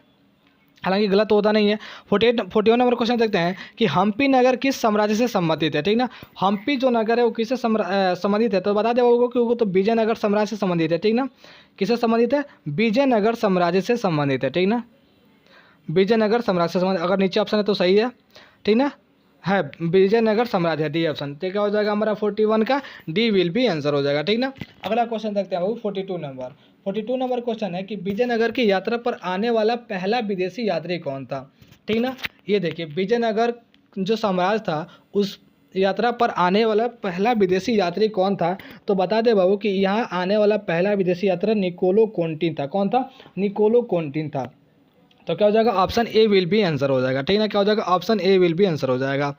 हालांकि गलत होता नहीं है। 41 नंबर क्वेश्चन देखते हैं कि हम्पी नगर किस साम्राज्य से संबंधित है, ठीक ना। हम्पी जो नगर है वो किससे संबंधित है? तो बता दें वो कि वो तो विजयनगर साम्राज्य से संबंधित है, ठीक ना। किससे संबंधित है? विजयनगर साम्राज्य से संबंधित है, ठीक ना, विजयनगर साम्राज्य से संबंधित। अगर नीचे ऑप्शन है तो सही है, ठीक ना, है विजयनगर साम्राज्य है, डी ऑप्शन। तो क्या हो जाएगा हमारा 41 का? डी विल बी आंसर हो जाएगा, ठीक ना। अगला क्वेश्चन देखते हैं बाबू 42 नंबर क्वेश्चन है कि विजयनगर की यात्रा पर आने वाला पहला विदेशी यात्री कौन था, ठीक ना। ये देखिए विजयनगर जो साम्राज्य था उस यात्रा पर आने वाला पहला विदेशी यात्री कौन था? तो बता दे बाबू कि यहाँ आने वाला पहला विदेशी यात्री निकोलो कोंटिन था। कौन था? निकोलो कोंटिन था। तो क्या हो जाएगा? Option A will be answer हो जाएगा, ठीक है। क्या हो जाएगा? Option A will be answer हो जाएगा,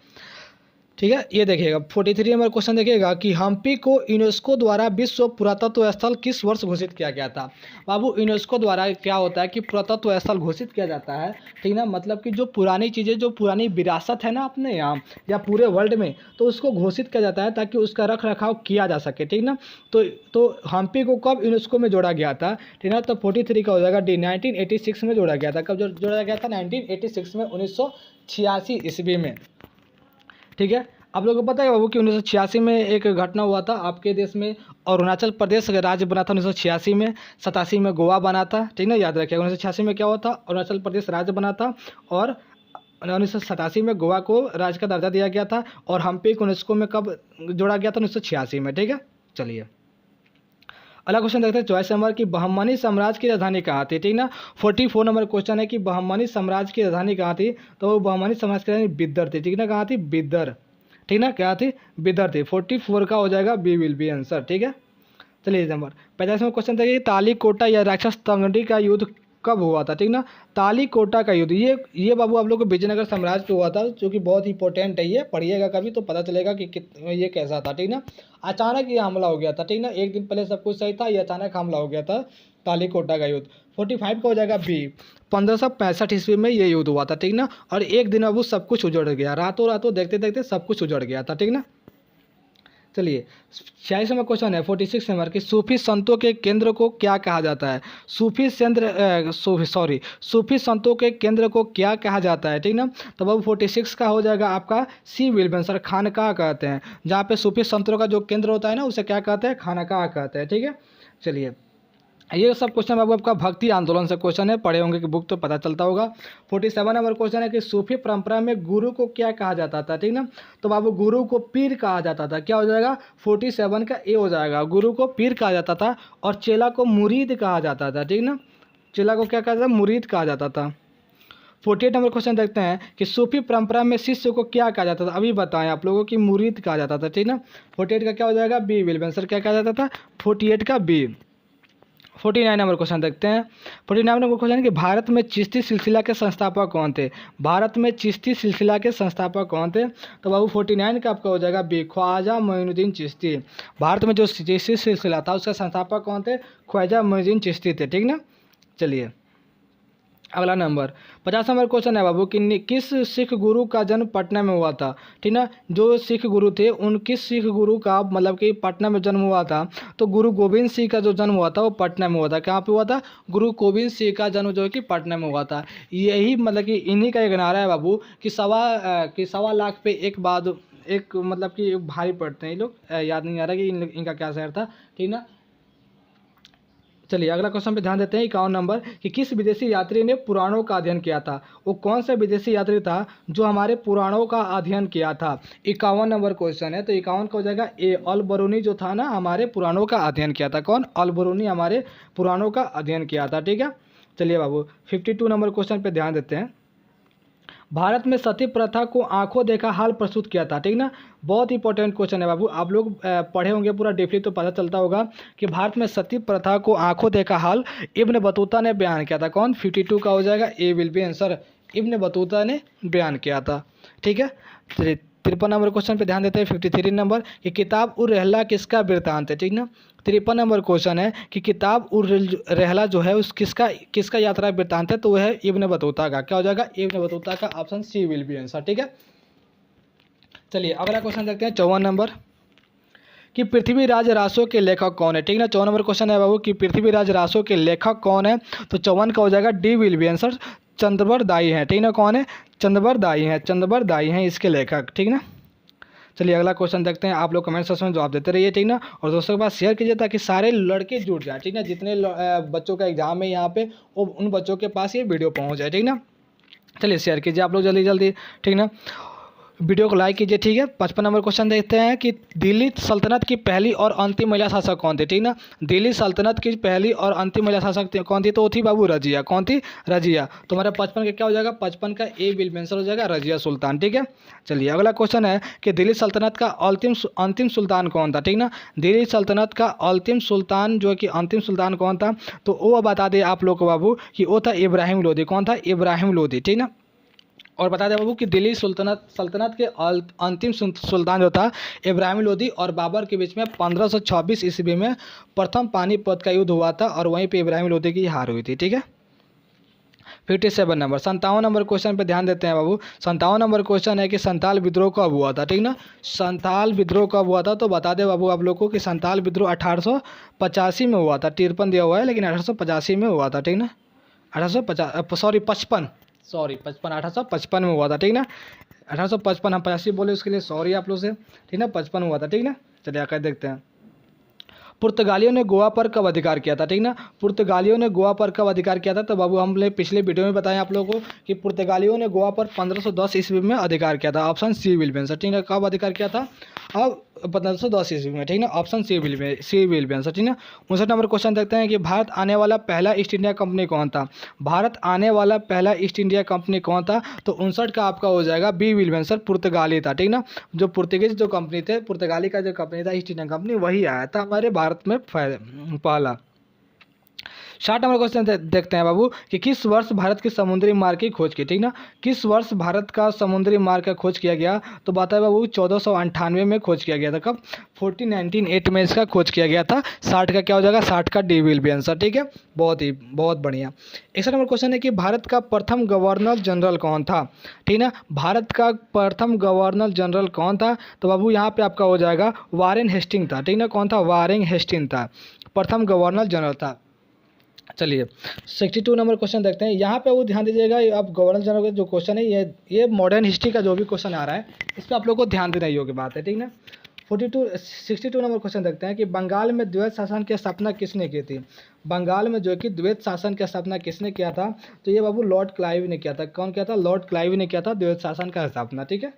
ठीक है। ये देखिएगा 43 नंबर क्वेश्चन देखिएगा कि हम्पी को यूनेस्को द्वारा विश्व पुरातत्व स्थल किस वर्ष घोषित किया गया था? बाबू यूनेस्को द्वारा क्या होता है कि पुरातत्व स्थल घोषित किया जाता है, ठीक ना, मतलब कि जो पुरानी चीज़ें, जो पुरानी विरासत है ना अपने यहाँ या पूरे वर्ल्ड में, तो उसको घोषित किया जाता है ताकि उसका रख रखाव किया जा सके, ठीक ना। तो हम्पी को कब यूनेस्को में जोड़ा गया था, ठीक ना। तो 43 का हो जाएगा डी, 1986 में जोड़ा गया था। कब जोड़ा गया था? 1986 में, 1986 ईस्वी में, ठीक है। आप लोगों को पता है बाबू कि 1986 में एक घटना हुआ था आपके देश में, अरुणाचल प्रदेश राज्य बना था 1986 में, 87 में गोवा बना था, ठीक ना, याद रखिएगा। 1986 में क्या हुआ था? अरुणाचल प्रदेश राज्य बना था और 1987 में गोवा को राज्य का दर्जा दिया गया था। और हम्पी को यूनेस्को में कब जोड़ा गया था? 1986 में, ठीक है। चलिए अगला क्वेश्चन देखते हैं 24 नंबर की बहमनी साम्राज्य की राजधानी कहाँ थी, ठीक ना। 44 नंबर क्वेश्चन है कि बहमनी साम्राज्य की राजधानी कहाँ थी? तो वो बहमनी साम्राज्य की राजधानी बिदर थी, ठीक ना। कहाँ थी? बिदर, ठीक ना, क्या थी? बिदर थी। 44 का हो जाएगा बी विल बी आंसर, ठीक है। चलिए नंबर 50 में क्वेश्चन देखिए तालीकोटा या राक्षस तंगड़ी का युद्ध कब हुआ था, ठीक ना। तालीकोटा का युद्ध ये बाबू आप लोग को विजयनगर साम्राज्य पे हुआ था, जो कि बहुत इंपॉर्टेंट है, ये पढ़िएगा कभी तो पता चलेगा कि ये कैसा था, ठीक ना। अचानक ये हमला हो गया था, ठीक ना, एक दिन पहले सब कुछ सही था, ये अचानक हमला हो गया था, तालीकोटा का युद्ध। 45 का हो जाएगा बी, 1565 ईस्वी में ये युद्ध हुआ था, ठीक ना। और एक दिन अब सब कुछ उजड़ गया, रातों रातों देखते देखते सब कुछ उजड़ गया था, ठीक ना। चलिए 46 नंबर क्वेश्चन है 46 नंबर कि सूफी संतों के केंद्र को क्या कहा जाता है? सूफी संतों के केंद्र को क्या कहा जाता है, ठीक ना। तो अब 46 का हो जाएगा आपका सी विल बी आंसर, खानकाह कहते हैं। जहाँ पे सूफी संतों का जो केंद्र होता है ना उसे क्या कहते हैं? खानकाह कहते हैं, ठीक है। चलिए ये सब क्वेश्चन बाबू आपका भक्ति आंदोलन से क्वेश्चन है, पढ़े होंगे कि बुक तो पता चलता होगा। 47 नंबर क्वेश्चन है कि सूफी परंपरा में गुरु को क्या कहा जाता था, ठीक ना। तो बाबू गुरु को पीर कहा जाता था। क्या हो जाएगा? 47 का ए हो जाएगा, गुरु को पीर कहा जाता था और चेला को मुरीद कहा जाता था, ठीक ना। चेला को क्या कहा जाता था? मुरीद कहा जाता था। 48 नंबर क्वेश्चन देखते हैं कि सूफी परंपरा में शिष्य को क्या कहा जाता था? अभी बताएं आप लोगों की मुरीद कहा जाता था, ठीक ना। 48 का क्या हो जाएगा? बी विल बी आंसर, क्या कहा जाता था? 48 का बी। 49 नंबर क्वेश्चन देखते हैं। 49 नंबर क्वेश्चन है कि भारत में चिश्ती सिलसिला के संस्थापक कौन थे? भारत में चिश्ती सिलसिला के संस्थापक कौन थे? तो बाबू 49 का आपका हो जाएगा बी, ख्वाजा मोइनुद्दीन चिश्ती। भारत में जो चिश्ती सिलसिला था उसका संस्थापक कौन थे? ख्वाजा मोइनुद्दीन चिश्ती थे, ठीक ना। चलिए अगला नंबर 50 नंबर क्वेश्चन है बाबू कि किस सिख गुरु का जन्म पटना में हुआ था, ठीक ना। जो सिख गुरु थे उन किस सिख गुरु का मतलब कि पटना में जन्म हुआ था? तो गुरु गोविंद सिंह का जो जन्म हुआ था वो पटना में हुआ था। कहाँ पे हुआ था? गुरु गोविंद सिंह का जन्म जो है कि पटना में हुआ था। यही मतलब कि इन्हीं का एक नारा है बाबू कि 1.25 लाख पे एक मतलब कि भारी पड़ते हैं ये लोग, याद नहीं आ रहा कि इनका क्या शहर था, ठीक ना। चलिए अगला क्वेश्चन पे ध्यान देते हैं 51 नंबर कि किस विदेशी यात्री ने पुराणों का अध्ययन किया था। वो कौन सा विदेशी यात्री था जो हमारे पुराणों का अध्ययन किया था। 51 नंबर क्वेश्चन है, तो 51 का हो जाएगा ए। अल बरूनी जो था ना हमारे पुराणों का अध्ययन किया था। कौन? अल बरूनी हमारे पुराणों का अध्ययन किया था, ठीक है। चलिए बाबू 52 नंबर क्वेश्चन पे ध्यान देते हैं। भारत में सती प्रथा को आंखों देखा हाल प्रस्तुत किया था, ठीक ना। बहुत इंपॉर्टेंट क्वेश्चन है बाबू, आप लोग पढ़े होंगे पूरा डीपली तो पता चलता होगा कि भारत में सती प्रथा को आंखों देखा हाल इब्न बतूता ने बयान किया था। कौन? 52 का हो जाएगा A will be answer. Ibn Battuta ने बयान किया था, ठीक है। 53 नंबर क्वेश्चन पे ध्यान देते हैं 53 नंबर कि किताब उर रहला किसका वृत्तांत है, ठीक ना। 53 नंबर क्वेश्चन है कि किताब उर रहला जो है उस किसका यात्रा वृत्तांत है, तो वह है इब्न बतूता का। क्या हो जाएगा? इब्न बतूता का, option C will be answer, ठीक है। चलिए अगला क्वेश्चन देखते हैं 54 नंबर कि पृथ्वीराज रासो के लेखक कौन है, ठीक ना। 54 नंबर क्वेश्चन है बाबू कि पृथ्वीराज रासो के लेखक कौन है, तो 54 का हो जाएगा D will be answer. Chandbar दाई हैं, ठीक ना। कौन है? चंद्रबर दाई हैं इसके लेखक, ठीक ना। चलिए अगला क्वेश्चन देखते हैं, आप लोग कमेंट सेक्शन में जवाब देते रहिए, ठीक ना। और दोस्तों के पास शेयर कीजिए ताकि सारे लड़के जुड़ जाए, ठीक ना। जितने बच्चों का एग्जाम है यहाँ पे वो उन बच्चों के पास ये वीडियो पहुँच जाए, ठीक ना। चलिए शेयर कीजिए आप लोग जल्दी जल्दी, ठीक ना। वीडियो को लाइक कीजिए, ठीक है। 55 नंबर क्वेश्चन देखते हैं कि दिल्ली सल्तनत की पहली और अंतिम महिला शासक कौन थी, ठीक ना। दिल्ली सल्तनत की पहली और अंतिम महिला शासक कौन थी, तो वो थी बाबू रजिया। कौन थी? रजिया। तो हमारा 55 का क्या हो जाएगा? 55 का ए विल आंसर हो जाएगा रजिया सुल्तान, ठीक है। चलिए अगला क्वेश्चन है कि दिल्ली सल्तनत का अंतिम सुल्तान कौन था, ठीक ना। दिल्ली सल्तनत का अंतिम सुल्तान जो है कि अंतिम सुल्तान कौन था, तो वो बता दें आप लोग को बाबू कि वो था इब्राहिम लोदी। कौन था? इब्राहिम लोदी, ठीक ना। और बता दें बाबू कि दिल्ली सल्तनत के अंतिम सुल्तान जो था इब्राहिम लोदी और बाबर के बीच में 1526 ईस्वी में प्रथम पानीपत का युद्ध हुआ था और वहीं पे इब्राहिम लोदी की हार हुई थी, ठीक है। 57 नंबर 57 नंबर क्वेश्चन पे ध्यान देते हैं बाबू। 57 नंबर क्वेश्चन है कि संताल विद्रोह कब हुआ था, ठीक ना। संताल विद्रोह कब हुआ था, तो बता दें बाबू आप लोग को कि संताल विद्रोह 1885 में हुआ था। 53 दिया हुआ है लेकिन 1885 में हुआ था, ठीक ना। 1855 में हुआ था, ठीक ना। 1855 हम 85 बोले उसके लिए सॉरी आप लोग से, ठीक ना। 55 हुआ था, ठीक ना। चलिए आकर देखते हैं पुर्तगालियों ने गोवा पर कब अधिकार किया था, ठीक ना। पुर्तगालियों ने गोवा पर कब अधिकार किया था, तो बाबू हमने पिछले वीडियो में बताया आप लोगों को कि पुर्तगालियों ने गोवा पर 1510 ईस्वी में अधिकार किया था। Option C will be answer, ठीक है। कब अधिकार किया था? अब 1510 ईस्वी में, ठीक ना। Option C will be answer, ठीक ना। 59 नंबर क्वेश्चन देखते हैं कि भारत आने वाला पहला ईस्ट इंडिया कंपनी कौन था। भारत आने वाला पहला ईस्ट इंडिया कंपनी कौन था, तो 59 का आपका हो जाएगा बी विल बी आंसर, पुर्तगाली था, ठीक ना। जो पुर्तगीज जो कंपनी थे, पुर्तगाली का जो कंपनी था ईस्ट इंडिया कंपनी, वही आया था हमारे भारत में पहला। 60 नंबर क्वेश्चन देखते हैं बाबू कि किस वर्ष भारत की समुद्री मार्ग की खोज की, ठीक ना। किस वर्ष भारत का समुद्री मार्ग का खोज किया गया, तो बताए बाबू 1498 में खोज किया गया था। कब? 1498 में इसका खोज किया गया था। 60 का क्या हो जाएगा? 60 का डी विल बी आंसर, ठीक है। बहुत बढ़िया। 61 नंबर क्वेश्चन है कि भारत का प्रथम गवर्नर जनरल कौन था, ठीक ना। भारत का प्रथम गवर्नर जनरल कौन था, तो बाबू यहाँ पे आपका हो जाएगा वारेन हेस्टिंग था, ठीक ना। कौन था? वारेन हेस्टिंग था, प्रथम गवर्नर जनरल था। चलिए 62 नंबर क्वेश्चन देखते हैं। यहाँ पे वो ध्यान दीजिएगा, अब गवर्नर जनरल का जो क्वेश्चन है ये मॉडर्न हिस्ट्री का जो भी क्वेश्चन आ रहा है इस पर आप लोग को ध्यान देना योग्य बात है, ठीक ना। 62 नंबर क्वेश्चन देखते हैं कि बंगाल में द्वैत शासन की स्थापना किसने की थी। बंगाल में जो कि द्वैत शासन की स्थापना किसने किया था, तो ये बाबू लॉर्ड क्लाइव ने किया था। कौन किया था? लॉर्ड क्लाइव ने किया था द्वैत शासन का स्थापना, ठीक है।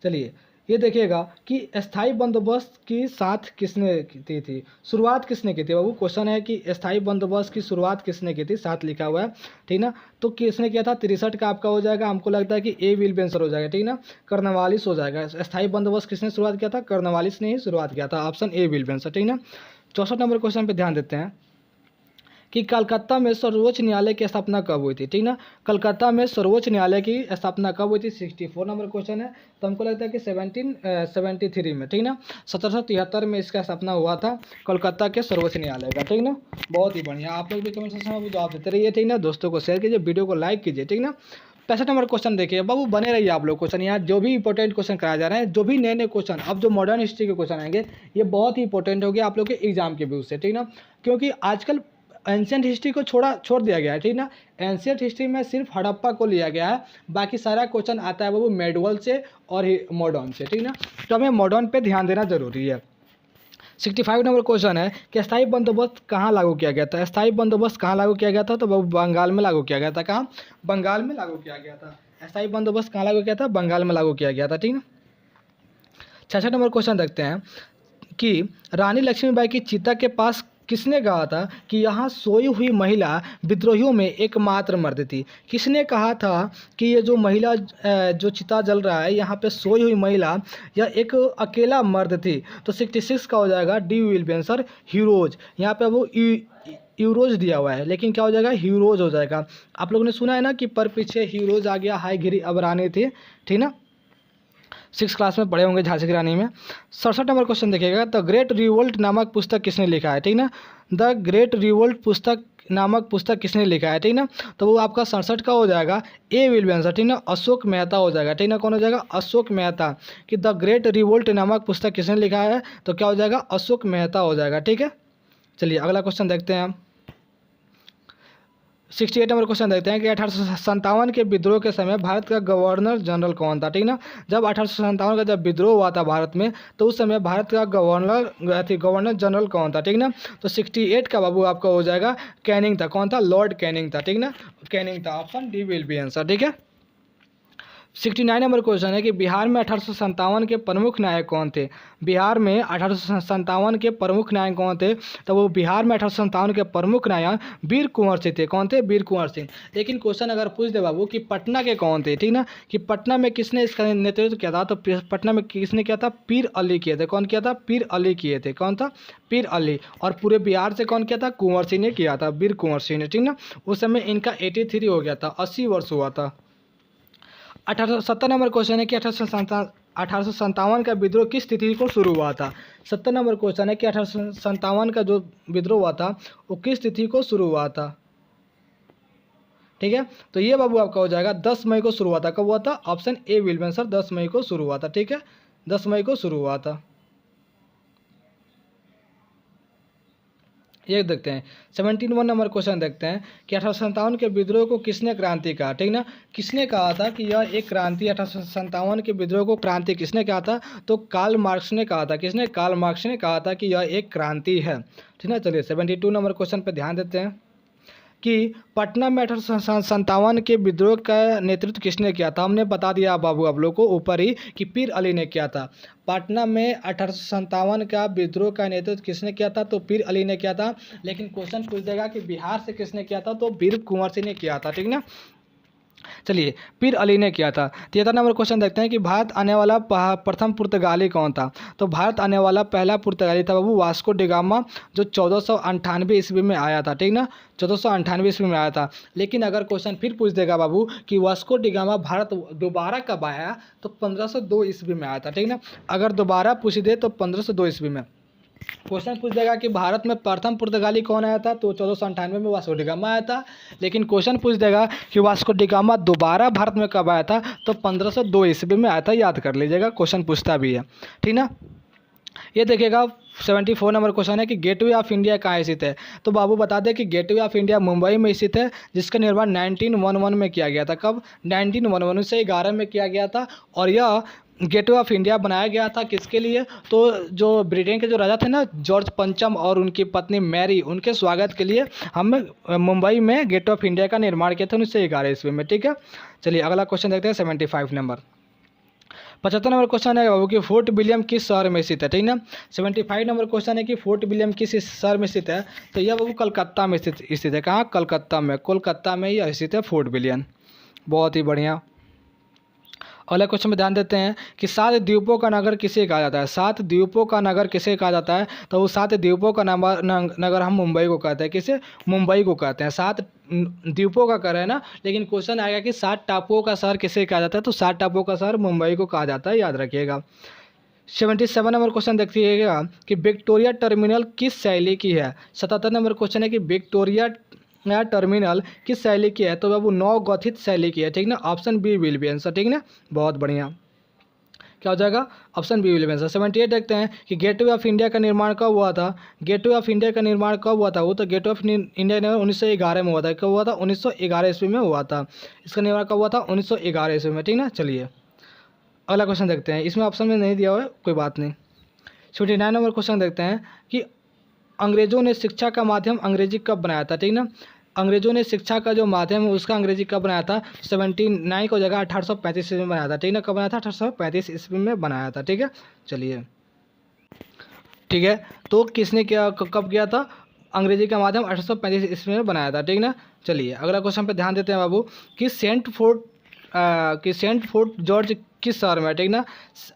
चलिए ये देखिएगा कि स्थायी बंदोबस्त की साथ किसने की थी, शुरुआत किसने की थी बाबू। क्वेश्चन है कि स्थायी बंदोबस्त की शुरुआत किसने की थी, साथ लिखा हुआ है, ठीक ना। तो किसने किया था? 63 का आपका हो जाएगा, हमको लगता है कि ए विल बी आंसर हो जाएगा, ठीक ना। कर्नवालिस हो जाएगा। स्थायी बंदोबस्त किसने शुरुआत किया था? कर्नवालिस ने ही शुरुआत किया था। Option A will be answer, ठीक ना। 64 नंबर क्वेश्चन पर ध्यान देते हैं कि कलकत्ता में सर्वोच्च न्यायालय की स्थापना कब हुई थी, ठीक ना। कलकत्ता में सर्वोच्च न्यायालय की स्थापना कब हुई थी? 64 नंबर क्वेश्चन है, तो हमको लगता है कि 1773 में, ठीक ना। 1773 में इसका स्थापना हुआ था कोलकाता के सर्वोच्च न्यायालय का, ठीक ना। बहुत ही बढ़िया। आप लोग भी कमेंट सेक्शन में जवाब देते रहिए, ठीक ना। दोस्तों को शेयर कीजिए, वीडियो को लाइक कीजिए, ठीक ना। 65 नंबर क्वेश्चन देखिए बाबू, बने रहिए आप लोग। क्वेश्चन यहाँ जो भी इंपॉर्टेंट क्वेश्चन कराए जा रहे हैं, जो भी नए नए क्वेश्चन अब जो मॉडर्न हिस्ट्री के क्वेश्चन आएंगे, ये बहुत ही इंपॉर्टेंट हो गया आप लोग के एग्जाम के व्यू से, ठीक ना। क्योंकि आजकल एंशियंट हिस्ट्री को छोड़ दिया गया है, ठीक ना। एंशियंट हिस्ट्री में सिर्फ हड़प्पा को लिया गया है, बाकी सारा क्वेश्चन आता है वो मेडवल से और मॉडर्न से, ठीक ना। तो हमें मॉडर्न पे ध्यान देना जरूरी है। 65 नंबर क्वेश्चन है कि स्थायी बंदोबस्त कहाँ लागू किया गया था। स्थायी बंदोबस्त कहाँ लागू किया गया था, तो वो बंगाल में लागू किया गया था। कहाँ? बंगाल में लागू किया गया था। स्थायी बंदोबस्त कहाँ लागू किया था? बंगाल में लागू किया गया था, ठीक ना। 66 नंबर क्वेश्चन देखते हैं कि रानी लक्ष्मीबाई की चिता के पास किसने कहा था कि यहाँ सोई हुई महिला विद्रोहियों में एकमात्र मर्द थी। किसने कहा था कि ये जो महिला जो चिता जल रहा है यहाँ पे सोई हुई महिला यह एक अकेला मर्द थी। तो 66 का हो जाएगा D will be answer heroes. यहाँ पे वो यूरोज दिया हुआ है, लेकिन क्या हो जाएगा? हीरोज हो जाएगा। आप लोगों ने सुना है ना कि पर पीछे हीरोज आ गया, हाय गिरी अब रानी थी, ठीक ना। 6 क्लास में पढ़े होंगे झांसी की रानी में। 67 नंबर क्वेश्चन देखिएगा, द ग्रेट रिवोल्ट नामक पुस्तक किसने लिखा है, ठीक ना। द ग्रेट रिवोल्ट पुस्तक नामक पुस्तक किसने लिखा है, ठीक ना। तो वो आपका 67 का हो जाएगा ए विल बी आंसर, ठीक ना। अशोक मेहता हो जाएगा, ठीक ना। कौन हो जाएगा? अशोक मेहता। कि द ग्रेट रिवोल्ट नामक पुस्तक किसने लिखा है, तो क्या हो जाएगा? अशोक मेहता हो जाएगा, ठीक है। चलिए अगला क्वेश्चन देखते हैं हम। 68 नंबर क्वेश्चन देखते हैं कि 1857 के विद्रोह के समय भारत का गवर्नर जनरल कौन था, ठीक ना। जब 1857 का जब विद्रोह हुआ था भारत में, तो उस समय भारत का गवर्नर जनरल कौन था, ठीक ना। तो 68 का बाबू आपका हो जाएगा कैनिंग था। कौन था? लॉर्ड कैनिंग था, ठीक ना। कैनिंग था। Option D will be answer, ठीक है। 69 नंबर क्वेश्चन है कि बिहार में 1857 के प्रमुख नायक कौन थे। बिहार में 1857 के प्रमुख नायक कौन थे, तो वो बिहार में 1857 के प्रमुख नायक वीर कुंवर सिंह थे। कौन थे? वीर कुंवर सिंह। लेकिन क्वेश्चन अगर पूछ दे बाबू कि पटना के कौन थे, ठीक ना, कि पटना में किसने इसका नेतृत्व किया था, तो पटना में किसने किया था? पीर अली किए थे। कौन किया था? पीर अली किए थे। कौन था? पीर अली। और पूरे बिहार से कौन किया था? कुंवर सिंह ने किया था, वीर कुंवर सिंह ने, ठीक ना। उस समय इनका 83 हो गया था, 80 वर्ष हुआ था। 1870 नंबर क्वेश्चन है कि 1857 का विद्रोह किस तिथि को शुरू हुआ था। 70 नंबर क्वेश्चन है कि 1857 का जो विद्रोह हुआ था वो किस तिथि को शुरू हुआ था, ठीक है। तो ये बाबू आपका हो जाएगा 10 मई को शुरू हुआ था। कब हुआ था? Option A will be answer, 10 मई को शुरू हुआ था, ठीक है। 10 मई को शुरू हुआ था। ये देखते हैं 71 नंबर क्वेश्चन देखते हैं कि 1857 के विद्रोह को किसने क्रांति कहा, ठीक ना। किसने कहा था कि यह एक क्रांति, 1857 के विद्रोह को क्रांति किसने कहा था, तो कार्ल मार्क्स ने कहा था। किसने? कार्ल मार्क्स ने कहा था कि यह एक क्रांति है, ठीक है। चलिए 72 नंबर क्वेश्चन पर ध्यान देते हैं कि पटना में 1857 के विद्रोह का नेतृत्व किसने किया था। हमने बता दिया बाबू आप लोग को ऊपर ही कि पीर अली ने किया था। पटना में 1857 का विद्रोह का नेतृत्व किसने किया था, तो पीर अली ने किया था। लेकिन क्वेश्चन पूछ देगा कि बिहार से किसने किया था, तो वीर कुंवर सिंह ने किया था, ठीक ना। चलिए पीर अली ने किया था। 73 नंबर क्वेश्चन देखते हैं कि भारत आने वाला प्रथम पुर्तगाली कौन था। तो भारत आने वाला पहला पुर्तगाली था बाबू वास्को डी गामा, जो 1498 ईस्वी में आया था, ठीक ना। 1498 ईस्वी में आया था। लेकिन अगर क्वेश्चन फिर पूछ देगा बाबू कि वास्को डी गामा भारत दोबारा कब आया, तो 1502 ईस्वी में आया था, ठीक ना। अगर दोबारा पूछ दे तो 1502 ईस्वी में। क्वेश्चन पूछ देगा कि भारत में प्रथम पुर्तगाली कौन आया था, तो 1498 में वास्को डी गामा आया था। लेकिन क्वेश्चन पूछ देगा कि वास्को डी गामा दोबारा भारत में कब आया था, तो 1502 ईस्वी में आया था। याद कर लीजिएगा, क्वेश्चन पूछता भी है, ठीक ना। ये देखिएगा 74 नंबर क्वेश्चन है कि गेटवे ऑफ इंडिया कहाँ स्थित है। तो बाबू बता दें कि गेटवे ऑफ इंडिया मुंबई में स्थित है, जिसका निर्माण 1911 में किया गया था। कब? 1911 से 11 में किया गया था। और यह गेटवे ऑफ इंडिया बनाया गया था किसके लिए, तो जो ब्रिटेन के जो राजा थे ना जॉर्ज पंचम और उनकी पत्नी मैरी, उनके स्वागत के लिए हम मुंबई में गेटवे ऑफ इंडिया का निर्माण किया था 1911 ईस्वी में, ठीक है। चलिए अगला क्वेश्चन देखते हैं 75 नंबर। 75 नंबर क्वेश्चन है बाबू कि फोर्ट विलियम किस शहर में स्थित है, ठीक ना। 75 नंबर क्वेश्चन है कि फोर्ट विलियम किस शहर में स्थित है, तो यह बाबू कलकत्ता में स्थित है। कहाँ? कलकत्ता में, कोलकाता में ही स्थित है फोर्ट विलियम। बहुत ही बढ़िया। अगले क्वेश्चन में ध्यान देते हैं कि 7 द्वीपों का नगर किसे कहा जाता है। 7 द्वीपों का नगर किसे कहा जाता है, तो वो 7 द्वीपों का नगर हम मुंबई को कहते हैं। किसे? मुंबई को कहते हैं। 7 द्वीपों का कर है ना, लेकिन क्वेश्चन आएगा कि 7 टापुओं का शहर किसे कहा जाता है, तो 7 टापुओं का शहर मुंबई को कहा जाता है, याद रखिएगा। 77 नंबर क्वेश्चन देखिएगा कि विक्टोरिया टर्मिनल किस शैली की है। 77 नंबर क्वेश्चन है कि विक्टोरिया टर्मिनल किस शैली की है, तो बाबू नव गथित शैली की है, ठीक ना। Option B will be answer, ठीक ना। बहुत बढ़िया। क्या हो जाएगा? Option B will be answer. 78 देखते हैं कि गेटवे ऑफ इंडिया का निर्माण कब हुआ था? गेटवे ऑफ इंडिया का निर्माण कब हुआ था? वो तो गेटवे ऑफ इंडिया ने 1911 में हुआ था। कब हुआ था? 1911 ईस्वी में हुआ था। इसका निर्माण कब हुआ था? 1911 ईस्वी में, ठीक ना। चलिए अगला क्वेश्चन देखते हैं। इसमें ऑप्शन में नहीं दिया हुआ है, कोई बात नहीं। 79 नंबर क्वेश्चन देखते हैं कि अंग्रेजों ने शिक्षा का माध्यम अंग्रेजी कब बनाया था? ठीक ना, अंग्रेजों ने शिक्षा का जो माध्यम है उसका अंग्रेजी कब बनाया था? 79 को जगह 1835 ईस्वी में बनाया था। ठीक ना, कब बनाया था? 1835 ईस्वी में बनाया था। ठीक है, चलिए ठीक है। तो किसने क्या कब किया था? अंग्रेजी का माध्यम 1835 ईस्वी में बनाया था। ठीक ना, चलिए अगला क्वेश्चन पे ध्यान देते हैं बाबू कि सेंट फोर्ट जॉर्ज किस शहर में है? ठीक ना,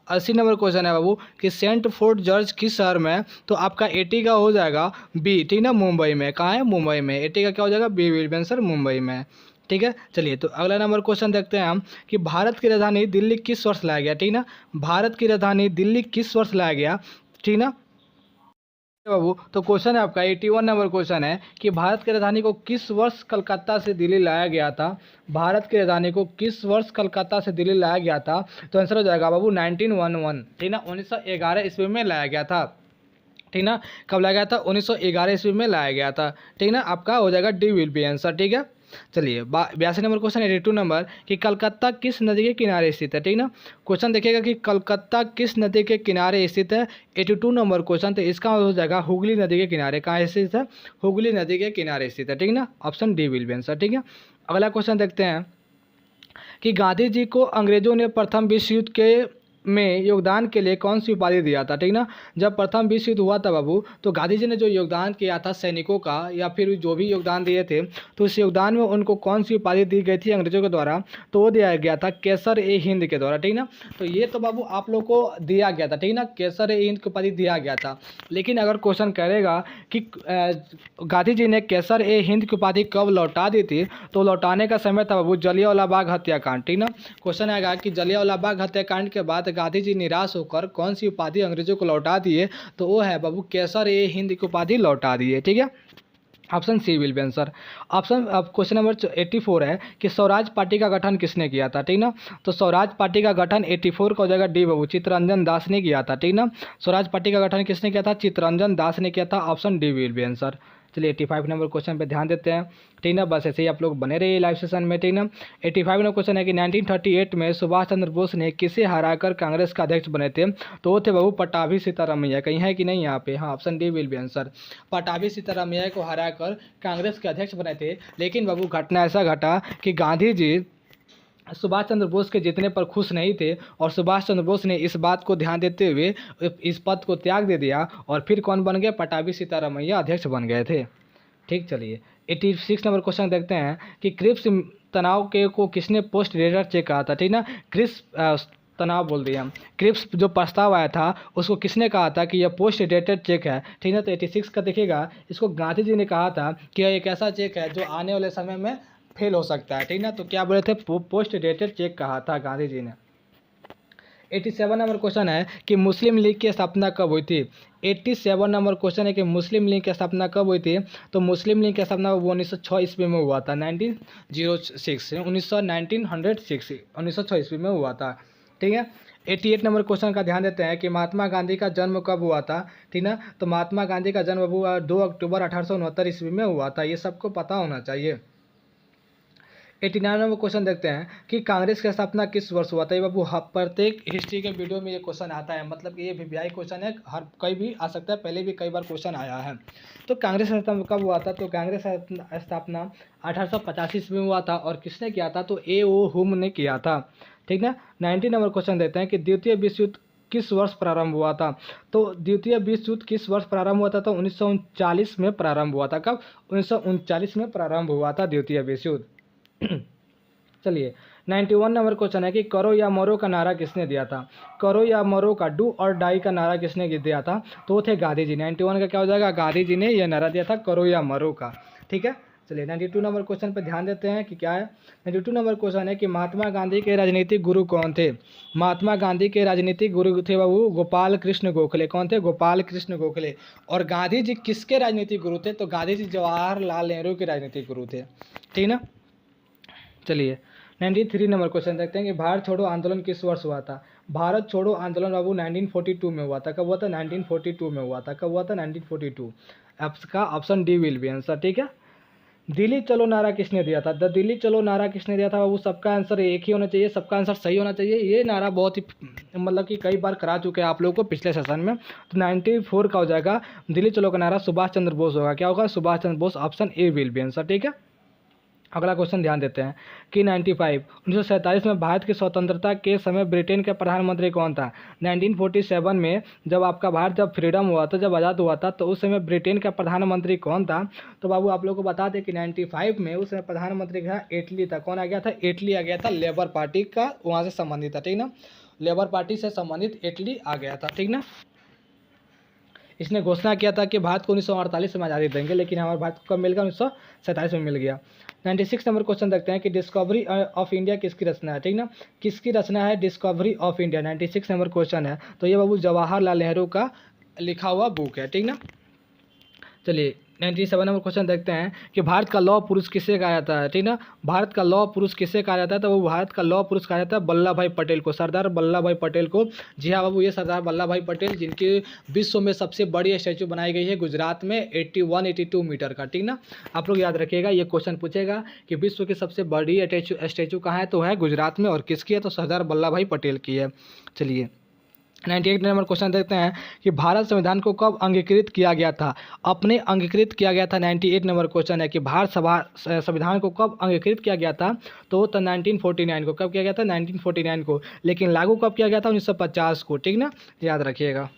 80 नंबर क्वेश्चन है बाबू कि सेंट फोर्ट जॉर्ज किस शहर में है? तो आपका 80 का हो जाएगा बी। ठीक ना, मुंबई में। कहाँ है? मुंबई में। 80 का क्या हो जाएगा? B will be answer, Mumbai में। ठीक है, चलिए तो अगला नंबर क्वेश्चन देखते हैं हम कि भारत की राजधानी दिल्ली किस वर्ष लाया गया? ठीक ना, भारत की राजधानी दिल्ली किस वर्ष लाया गया? ठीक ना बाबू, तो क्वेश्चन है आपका 81 नंबर क्वेश्चन है कि भारत की राजधानी को किस वर्ष कलकत्ता से दिल्ली लाया गया था? भारत की राजधानी को किस वर्ष कलकत्ता से दिल्ली लाया गया था? तो आंसर हो जाएगा बाबू 1911। ठीक ना, 1911 ईस्वी में लाया गया था। ठीक ना, कब लाया गया था? 1911 ईस्वी में लाया गया था। ठीक ना, आपका हो जाएगा डी विल बी आंसर। ठीक है, चलिए 82 नंबर क्वेश्चन 82 नंबर कि कलकत्ता किस नदी के किनारे स्थित है? ठीक ना, क्वेश्चन देखिएगा कि कलकत्ता किस नदी के किनारे स्थित है। 82 नंबर क्वेश्चन, तो इसका हो जाएगा हुगली नदी के किनारे। कहाँ स्थित है? हुगली नदी के किनारे स्थित है। ठीक ना, option D will be answer. ठीक है, अगला क्वेश्चन देखते हैं कि गांधी जी को अंग्रेजों ने प्रथम विश्व युद्ध के में योगदान के लिए कौन सी उपाधि दिया था? ठीक ना, जब प्रथम विश्व युद्ध हुआ था बाबू, तो गांधी जी ने जो योगदान किया था सैनिकों का या फिर जो भी योगदान दिए थे, तो इस योगदान में उनको कौन सी उपाधि दी गई थी अंग्रेजों के द्वारा? तो वो दिया गया था केसर ए हिंद के द्वारा। ठीक ना, तो ये तो बाबू आप लोग को दिया गया था। ठीक ना, केसर ए हिंद की उपाधि दिया गया था। लेकिन अगर क्वेश्चन करेगा कि गांधी जी ने केसर ए हिंद की उपाधि कब लौटा दी थी, तो लौटाने का समय था बाबू जलियांवाला बाग हत्याकांड। ठीक ना, क्वेश्चन आएगा कि जलियांवाला बाग हत्याकांड के बाद गांधी जी निराश होकर कौन सी उपाधि अंग्रेजों को लौटा दिए? तो वो है बाबू केसर ए हिंद की उपाधि लौटा दिए। ठीक है, option C will be answer. Option अब क्वेश्चन नंबर 84 है कि स्वराज पार्टी का गठन किसने किया था? ठीक ना, तो स्वराज पार्टी का गठन 84 का हो जाएगा डी बाबू, चित्तरंजन दास ने किया था। ठीक ना, स्वराज पार्टी का गठन किसने किया था? चित्तरंजन दास ने किया था। Option D will be answer. चलिए 85 नंबर क्वेश्चन पे ध्यान देते हैं। ठीक ना, बस ऐसे ही आप लोग बने रहिए लाइव सेशन में। ठीक ना, 85 नंबर क्वेश्चन है कि 1938 में सुभाष चंद्र बोस ने किसे हराकर कांग्रेस का अध्यक्ष बने थे? तो वो थे बाबू पट्टाभी सीतारामैया। कहीं है कि नहीं यहाँ पे? हाँ, option D will be answer. Pattabhi Sitaramayya को हराकर कांग्रेस के अध्यक्ष बने थे। लेकिन बाबू घटना ऐसा घटा कि गांधी जी सुभाष चंद्र बोस के जीतने पर खुश नहीं थे और सुभाष चंद्र बोस ने इस बात को ध्यान देते हुए इस पद को त्याग दे दिया और फिर कौन बन गए? पट्टाभी सीतारामैया अध्यक्ष बन गए थे। ठीक, चलिए 86 नंबर क्वेश्चन देखते हैं कि क्रिप्स तनाव के को किसने पोस्ट डेटर चेक कहा था? ठीक ना, क्रिप्स तनाव बोल दिया हम। क्रिप्स जो प्रस्ताव आया था उसको किसने कहा था कि यह पोस्ट डेटेड चेक है? ठीक है, तो 86 का देखिएगा, इसको गांधी जी ने कहा था कि यह एक ऐसा चेक है जो आने वाले समय में फेल हो सकता है। ठीक ना, तो क्या बोले थे? पोस्ट डेटेड चेक कहा था गांधी जी ने। 87 नंबर क्वेश्चन है कि मुस्लिम लीग की स्थापना कब हुई थी? 87 नंबर क्वेश्चन है कि मुस्लिम लीग की स्थापना कब हुई थी? तो मुस्लिम लीग की स्थापना 1906 ईस्वी में हुआ था। 1906 ईस्वी में हुआ था। ठीक है, 88 नंबर क्वेश्चन का ध्यान देते हैं कि महात्मा गांधी का जन्म कब हुआ था? ठीक ना, तो महात्मा गांधी का जन्म हुआ 2 अक्टूबर 1869 ईस्वी में हुआ था। ये सबको पता होना चाहिए। 89 नंबर क्वेश्चन देखते हैं कि कांग्रेस की स्थापना किस वर्ष हुआ था? ये बाबू प्रत्येक हिस्ट्री के वीडियो में ये क्वेश्चन आता है, मतलब कि ये वीवीआई क्वेश्चन है, हर कहीं भी आ सकता है, पहले भी कई बार क्वेश्चन आया है। तो कांग्रेस स्थापना कब हुआ था? तो कांग्रेस स्थापना 1885 ईस्वी में हुआ था और किसने किया था? तो ए ओ हुम ने किया था। ठीक ना, 90 नंबर क्वेश्चन देते हैं कि द्वितीय विश्व युद्ध किस वर्ष प्रारंभ हुआ था? तो द्वितीय विश्व युद्ध किस वर्ष प्रारंभ हुआ था? तो 1939 में प्रारंभ हुआ था। कब? 1939 में प्रारंभ हुआ था द्वितीय विश्व युद्ध। चलिए 91 नंबर क्वेश्चन है कि करो या मरो का नारा किसने दिया था? करो या मरो का, डू और डाई का नारा किसने दिया था? तो वो थे गांधी जी। 91 का क्या हो जाएगा? गांधी जी ने यह नारा दिया था करो या मरो का। ठीक है, चलिए 92 नंबर क्वेश्चन पर ध्यान देते हैं कि क्या है। 92 नंबर क्वेश्चन है कि महात्मा गांधी के राजनीतिक गुरु कौन थे? महात्मा गांधी के राजनीतिक गुरु थे बाबू गोपाल कृष्ण गोखले। कौन थे? गोपाल कृष्ण गोखले। और गांधी जी किसके राजनीतिक गुरु थे? तो गांधी जी जवाहरलाल नेहरू के राजनीतिक गुरु थे। ठीक ना, चलिए 93 नंबर क्वेश्चन देखते हैं कि भारत छोड़ो आंदोलन किस वर्ष हुआ था। भारत छोड़ो आंदोलन बाबू 1942 में हुआ था। कब हुआ था? 1942 में हुआ था। कब हुआ था? 1942। आपका option D will be answer, ठीक है। दिल्ली चलो नारा किसने दिया था? द दिल्ली चलो नारा किसने दिया था बाबू? सबका आंसर एक ही होना चाहिए, सबका आंसर सही होना चाहिए। ये नारा बहुत ही मतलब कि कई बार करा चुके हैं आप लोगों को पिछले सेशन में। तो 94 का हो जाएगा दिल्ली चलो का नारा सुभाष चंद्र बोस होगा। क्या होगा? Subhash Chandra Bose. Option A will be answer, ठीक है। अगला क्वेश्चन ध्यान देते हैं कि 1947 में भारत की स्वतंत्रता के समय ब्रिटेन के प्रधानमंत्री कौन था? 1947 में जब आपका भारत जब फ्रीडम हुआ था, जब आज़ाद हुआ था, तो उस समय ब्रिटेन का प्रधानमंत्री कौन था? तो बाबू आप लोग को बता दें कि 95 में उस समय प्रधानमंत्री था इटली था। कौन आ गया था? इटली आ गया था। लेबर पार्टी का वहाँ से संबंधित था, ठीक ना। लेबर पार्टी से संबंधित इटली आ गया था, ठीक ना। इसने घोषणा किया था कि भारत को 1948 में आज़ादी देंगे, लेकिन हमारे भारत को कब मिल गया? 1947 में मिल गया। 96 नंबर क्वेश्चन देखते हैं कि डिस्कवरी ऑफ इंडिया किसकी रचना है, ठीक ना। किसकी रचना है discovery of India? 96 number question है। तो ये बाबू जवाहरलाल नेहरू का लिखा हुआ बुक है, ठीक ना। चलिए 97 नंबर क्वेश्चन देखते हैं कि भारत का लौह पुरुष किसे कहा जाता है, ठीक ना। भारत का लौह पुरुष किसे कहा जाता है? तो वो भारत का लौह पुरुष कहा जाता है वल्लभ भाई पटेल को, सरदार वल्लभ भाई पटेल को। जी हाँ बाबू, ये सरदार वल्लभ भाई पटेल जिनकी विश्व में सबसे बड़ी स्टैचू बनाई गई है गुजरात में 81-82 मीटर का, ठीक ना। आप लोग याद रखिएगा, ये क्वेश्चन पूछेगा कि विश्व की सबसे बड़ी स्टैचू कहाँ है? तो है गुजरात में। और किसकी है? तो सरदार वल्लभ भाई पटेल की है। चलिए 98 नंबर क्वेश्चन देखते हैं कि भारत संविधान को कब अंगीकृत किया गया था? अपने अंगीकृत किया गया था। 98 नंबर क्वेश्चन है कि भारत संविधान को कब अंगीकृत किया गया था? तो 1949 को। कब किया गया था? 1949 को। लेकिन लागू कब किया गया था? 1950 को, ठीक ना, याद रखिएगा।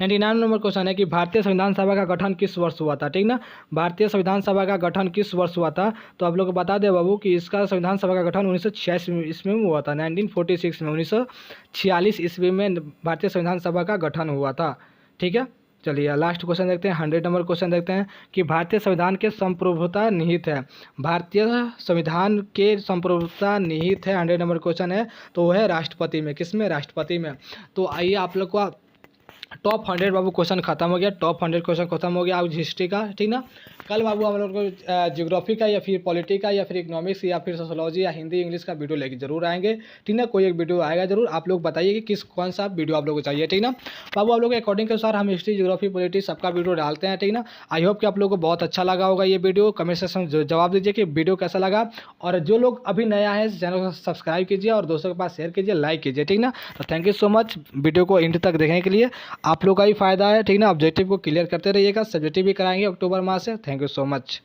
99 नंबर क्वेश्चन है कि भारतीय संविधान सभा का गठन किस वर्ष हुआ था, ठीक ना। भारतीय संविधान सभा का गठन किस वर्ष हुआ था? तो आप लोग को बता दें बाबू कि इसका संविधान सभा का गठन 1946 ईस्वी में हुआ था। 1946 में 1946 ईस्वी में भारतीय संविधान सभा का गठन हुआ था, ठीक है। चलिए लास्ट क्वेश्चन देखते हैं। 100 नंबर क्वेश्चन देखते हैं कि भारतीय संविधान के संप्रभुता निहित है। भारतीय संविधान के संप्रभुता निहित है, 100 नंबर क्वेश्चन है। तो वो है राष्ट्रपति में। किस में? राष्ट्रपति में। तो आइए आप लोग को टॉप 100 बाबू क्वेश्चन खत्म हो गया। टॉप 100 क्वेश्चन खत्म हो गया आज हिस्ट्री का, ठीक ना। कल बाबू हम लोग को ज्योग्राफी का या फिर पॉलिटी का या फिर इकोनॉमिक्स या फिर सोशोलॉजी या हिंदी इंग्लिश का वीडियो लेके जरूर आएंगे, ठीक ना। कोई एक वीडियो आएगा जरूर। आप लोग बताइए कि कौन सा वीडियो आप लोग को चाहिए, ठीक ना। बाबू आप लोग के अकॉर्डिंग के अनुसार हम हिस्ट्री ज्योग्राफी पॉलिटी सबका वीडियो डालते हैं, ठीक ना। आई होप कि आप लोग को बहुत अच्छा लगा होगा ये वीडियो। कमेंट सेक्शन में जवाब दीजिए कि वीडियो कैसा लगा। और जो लोग अभी नया है चैनल को सब्सक्राइब कीजिए और दोस्तों के पास शेयर कीजिए, लाइक कीजिए, ठीक ना। तो thank you so much video को एंड तक देखने के लिए। आप लोग का ही फायदा है, ठीक ना। ऑब्जेक्टिव को क्लियर करते रहिएगा। सब्जेक्टिव भी कराएंगे अक्टूबर माह से। Thank you so much.